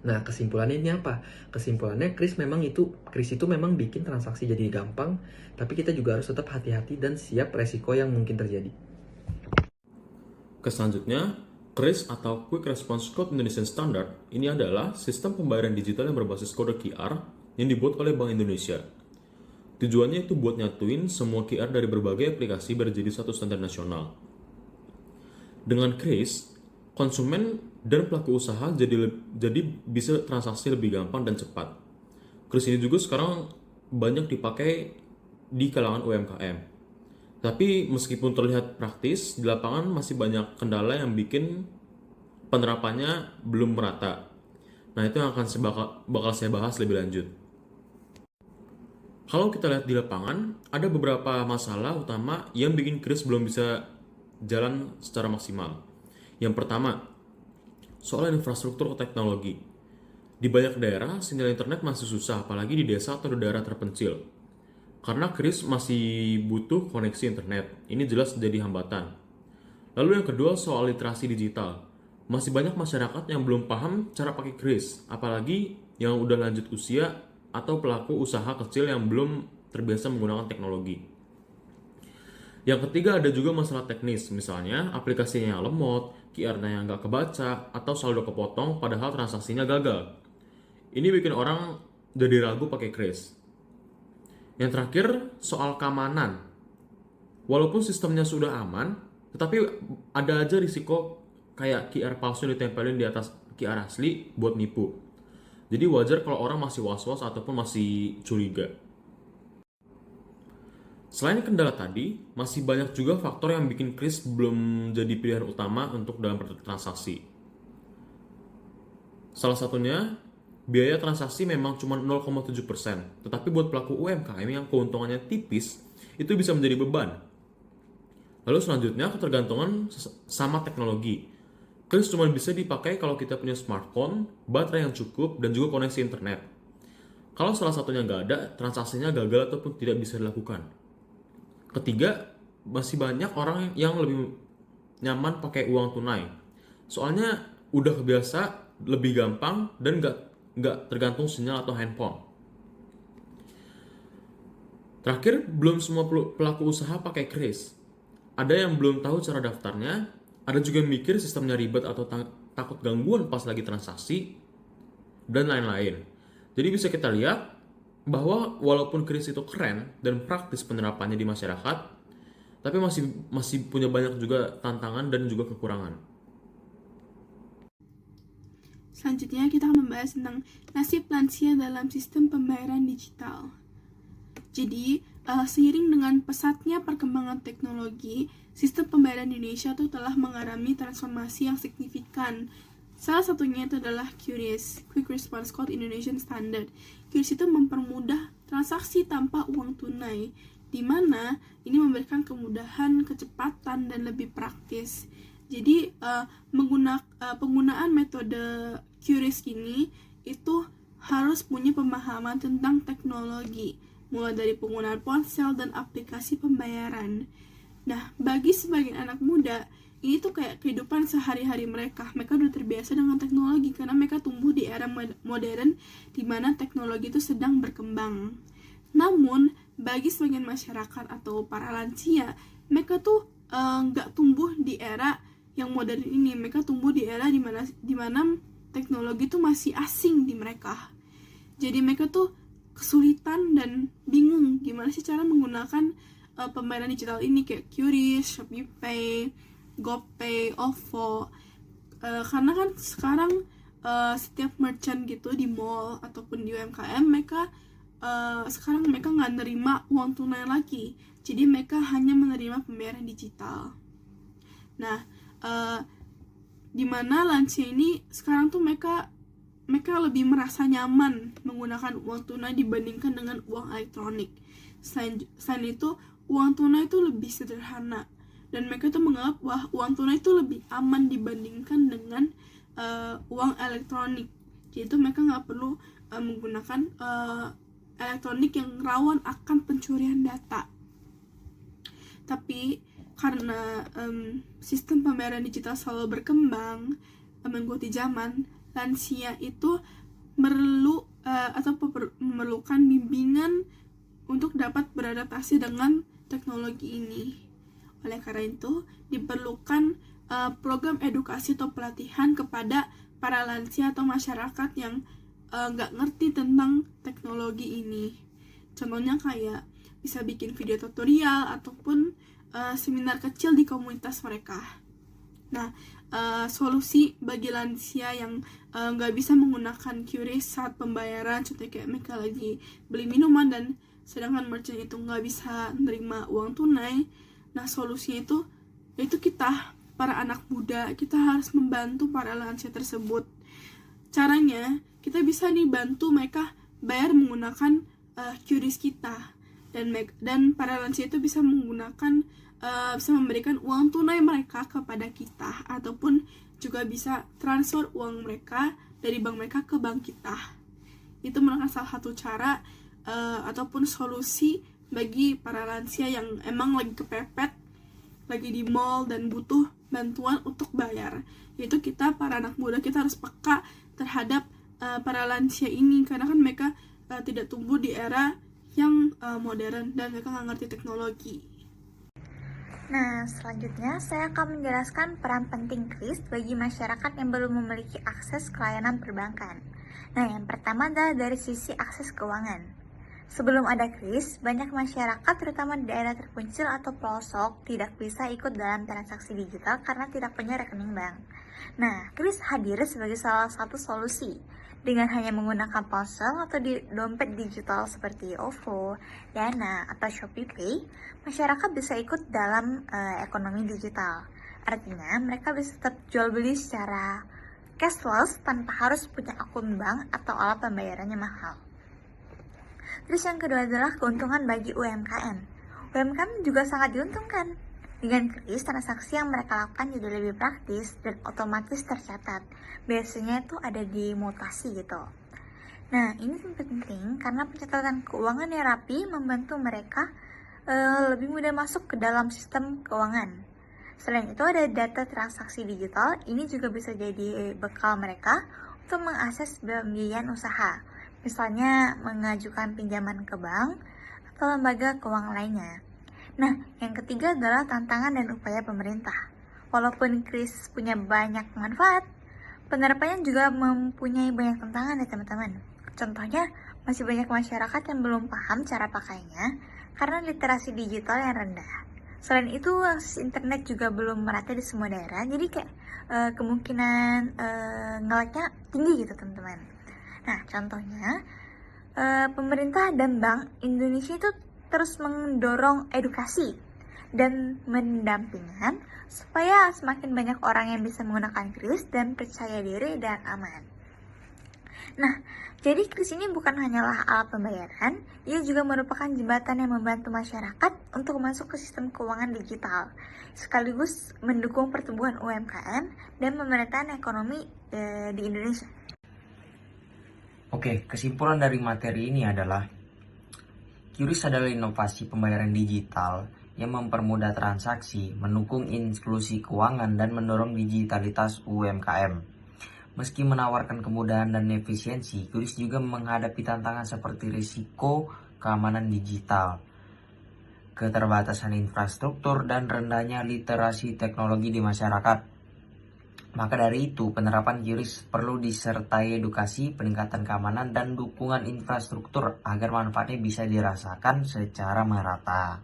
Nah, kesimpulannya ini apa? Kesimpulannya QRIS itu memang bikin transaksi jadi gampang, tapi kita juga harus tetap hati-hati dan siap resiko yang mungkin terjadi. Selanjutnya, QRIS atau Quick Response Code Indonesian Standard ini adalah sistem pembayaran digital yang berbasis kode QR yang dibuat oleh Bank Indonesia. Tujuannya itu buat nyatuin semua QR dari berbagai aplikasi menjadi satu standar nasional. Dengan QRIS, konsumen dan pelaku usaha jadi bisa transaksi lebih gampang dan cepat. QRIS ini juga sekarang banyak dipakai di kalangan UMKM. Tapi meskipun terlihat praktis, di lapangan masih banyak kendala yang bikin penerapannya belum merata. Nah, itu yang akan bakal saya bahas lebih lanjut. Kalau kita lihat di lapangan, ada beberapa masalah utama yang bikin QRIS belum bisa jalan secara maksimal. Yang pertama, soal infrastruktur teknologi. Di banyak daerah, sinyal internet masih susah, apalagi di desa atau di daerah terpencil. Karena QRIS masih butuh koneksi internet. Ini jelas jadi hambatan. Lalu yang kedua, soal literasi digital. Masih banyak masyarakat yang belum paham cara pakai QRIS, apalagi yang udah lanjut usia atau pelaku usaha kecil yang belum terbiasa menggunakan teknologi. Yang ketiga, ada juga masalah teknis, misalnya aplikasinya yang lemot, QR-nya yang nggak kebaca, atau saldo kepotong padahal transaksinya gagal. Ini bikin orang jadi ragu pakai QRIS. Yang terakhir, soal keamanan. Walaupun sistemnya sudah aman, tetapi ada aja risiko kayak QR palsu ditempelin di atas QR asli buat nipu. Jadi wajar kalau orang masih was-was ataupun masih curiga. Selain kendala tadi, masih banyak juga faktor yang bikin QRIS belum jadi pilihan utama untuk dalam transaksi. Salah satunya, biaya transaksi memang cuma 0,7%, tetapi buat pelaku UMKM yang keuntungannya tipis, itu bisa menjadi beban. Lalu selanjutnya, ketergantungan sama teknologi. QRIS cuma bisa dipakai kalau kita punya smartphone, baterai yang cukup, dan juga koneksi internet. Kalau salah satunya nggak ada, transaksinya gagal ataupun tidak bisa dilakukan. Ketiga, masih banyak orang yang lebih nyaman pakai uang tunai. Soalnya udah kebiasa, lebih gampang, dan nggak tergantung sinyal atau handphone. Terakhir, belum semua pelaku usaha pakai QRIS. Ada yang belum tahu cara daftarnya, ada juga yang mikir sistemnya ribet atau takut gangguan pas lagi transaksi, dan lain-lain. Jadi bisa kita lihat bahwa walaupun QRIS itu keren dan praktis penerapannya di masyarakat, tapi masih punya banyak juga tantangan dan juga kekurangan. Selanjutnya kita akan membahas tentang nasib lansia dalam sistem pembayaran digital. Jadi, seiring dengan pesatnya perkembangan teknologi, sistem pembayaran di Indonesia itu telah mengalami transformasi yang signifikan. Salah satunya itu adalah QRIS, Quick Response Code Indonesian Standard. QRIS itu mempermudah transaksi tanpa uang tunai, di mana ini memberikan kemudahan, kecepatan, dan lebih praktis. Jadi, penggunaan metode QRIS ini itu harus punya pemahaman tentang teknologi, mulai dari penggunaan ponsel dan aplikasi pembayaran. Nah, bagi sebagian anak muda, ini tuh kayak kehidupan sehari-hari mereka. Mereka udah terbiasa dengan teknologi karena mereka tumbuh di era modern di mana teknologi itu sedang berkembang. Namun, bagi sebagian masyarakat atau para lansia, mereka tuh nggak tumbuh di era yang modern ini. Mereka tumbuh di era di mana teknologi tuh masih asing di mereka. Jadi mereka tuh kesulitan dan bingung gimana sih cara menggunakan pembayaran digital ini kayak QRIS, ShopeePay, GoPay, OVO. Karena kan sekarang setiap merchant gitu di mall ataupun di UMKM sekarang mereka nggak nerima uang tunai lagi, jadi mereka hanya menerima pembayaran digital. Nah, dimana lansia ini sekarang tuh mereka lebih merasa nyaman menggunakan uang tunai dibandingkan dengan uang elektronik. Selain itu, uang tunai itu lebih sederhana, dan mereka tuh menganggap wah uang tunai itu lebih aman dibandingkan dengan uang elektronik. Jadi itu mereka nggak perlu menggunakan elektronik yang rawan akan pencurian data. Tapi karena sistem pembayaran digital selalu berkembang mengikuti zaman, lansia itu memerlukan bimbingan untuk dapat beradaptasi dengan teknologi ini. Oleh karena itu, diperlukan program edukasi atau pelatihan kepada para lansia atau masyarakat yang nggak ngerti tentang teknologi ini. Contohnya kayak bisa bikin video tutorial ataupun seminar kecil di komunitas mereka. Nah, solusi bagi lansia yang nggak bisa menggunakan QRIS saat pembayaran, contohnya kayak mereka lagi beli minuman dan sedangkan merchant itu nggak bisa menerima uang tunai, Nah, solusinya itu yaitu kita, para anak muda, kita harus membantu para lansia tersebut. Caranya, kita bisa nih bantu mereka bayar menggunakan QRIS kita. Dan para lansia itu bisa menggunakan, bisa memberikan uang tunai mereka kepada kita, ataupun juga bisa transfer uang mereka dari bank mereka ke bank kita. Itu merupakan salah satu cara ataupun solusi bagi para lansia yang emang lagi kepepet, lagi di mall dan butuh bantuan untuk bayar. Yaitu kita, para anak muda, kita harus peka terhadap para lansia ini, karena kan mereka tidak tumbuh di era yang modern dan mereka nggak ngerti teknologi. Nah, selanjutnya saya akan menjelaskan peran penting KRIS bagi masyarakat yang belum memiliki akses ke layanan perbankan. Nah, yang pertama adalah dari sisi akses keuangan. Sebelum ada KRIS, banyak masyarakat, terutama di daerah terpencil atau pelosok, tidak bisa ikut dalam transaksi digital karena tidak punya rekening bank. Nah, KRIS hadir sebagai salah satu solusi. Dengan hanya menggunakan ponsel atau di dompet digital seperti OVO, Dana, atau Shopee Pay, masyarakat bisa ikut dalam ekonomi digital. Artinya, mereka bisa tetap jual beli secara cashless tanpa harus punya akun bank atau alat pembayarannya mahal. Terus yang kedua adalah keuntungan bagi UMKM. UMKM juga sangat diuntungkan. Dengan KRIS, transaksi yang mereka lakukan jadi lebih praktis dan otomatis tercatat. Biasanya itu ada di mutasi gitu. Nah, ini penting karena pencatatan keuangan yang rapi membantu mereka lebih mudah masuk ke dalam sistem keuangan. Selain itu, ada data transaksi digital. Ini juga bisa jadi bekal mereka untuk mengakses pembiayaan usaha. Misalnya mengajukan pinjaman ke bank atau lembaga keuangan lainnya. Nah, yang ketiga adalah tantangan dan upaya pemerintah. Walaupun KRIS punya banyak manfaat, penerapannya juga mempunyai banyak tantangan ya teman-teman. Contohnya, masih banyak masyarakat yang belum paham cara pakainya karena literasi digital yang rendah. Selain itu, akses internet juga belum merata di semua daerah, jadi kayak kemungkinan nge-lag-nya tinggi gitu teman-teman. Nah, contohnya, pemerintah dan Bank Indonesia itu terus mendorong edukasi dan mendampingan supaya semakin banyak orang yang bisa menggunakan KRIS dan percaya diri dan aman. Nah, jadi KRIS ini bukan hanyalah alat pembayaran, ia juga merupakan jembatan yang membantu masyarakat untuk masuk ke sistem keuangan digital, sekaligus mendukung pertumbuhan UMKM dan pemerataan ekonomi di Indonesia. Oke, kesimpulan dari materi ini adalah QRIS adalah inovasi pembayaran digital yang mempermudah transaksi, mendukung inklusi keuangan, dan mendorong digitalitas UMKM. Meski menawarkan kemudahan dan efisiensi, QRIS juga menghadapi tantangan seperti risiko keamanan digital, keterbatasan infrastruktur, dan rendahnya literasi teknologi di masyarakat. Maka dari itu, penerapan QRIS perlu disertai edukasi, peningkatan keamanan, dan dukungan infrastruktur agar manfaatnya bisa dirasakan secara merata.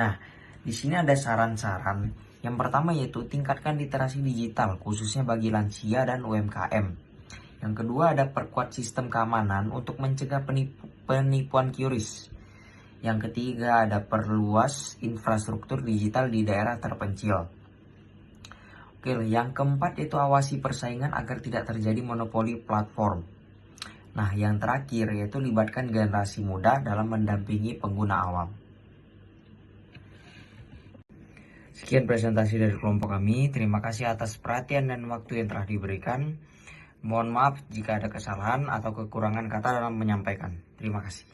Nah, di sini ada saran-saran. Yang pertama yaitu tingkatkan literasi digital, khususnya bagi lansia dan UMKM. Yang kedua ada perkuat sistem keamanan untuk mencegah penipuan QRIS. Yang ketiga ada perluas infrastruktur digital di daerah terpencil. Oke, yang keempat itu awasi persaingan agar tidak terjadi monopoli platform. Nah, yang terakhir yaitu libatkan generasi muda dalam mendampingi pengguna awam. Sekian presentasi dari kelompok kami. Terima kasih atas perhatian dan waktu yang telah diberikan. Mohon maaf jika ada kesalahan atau kekurangan kata dalam menyampaikan. Terima kasih.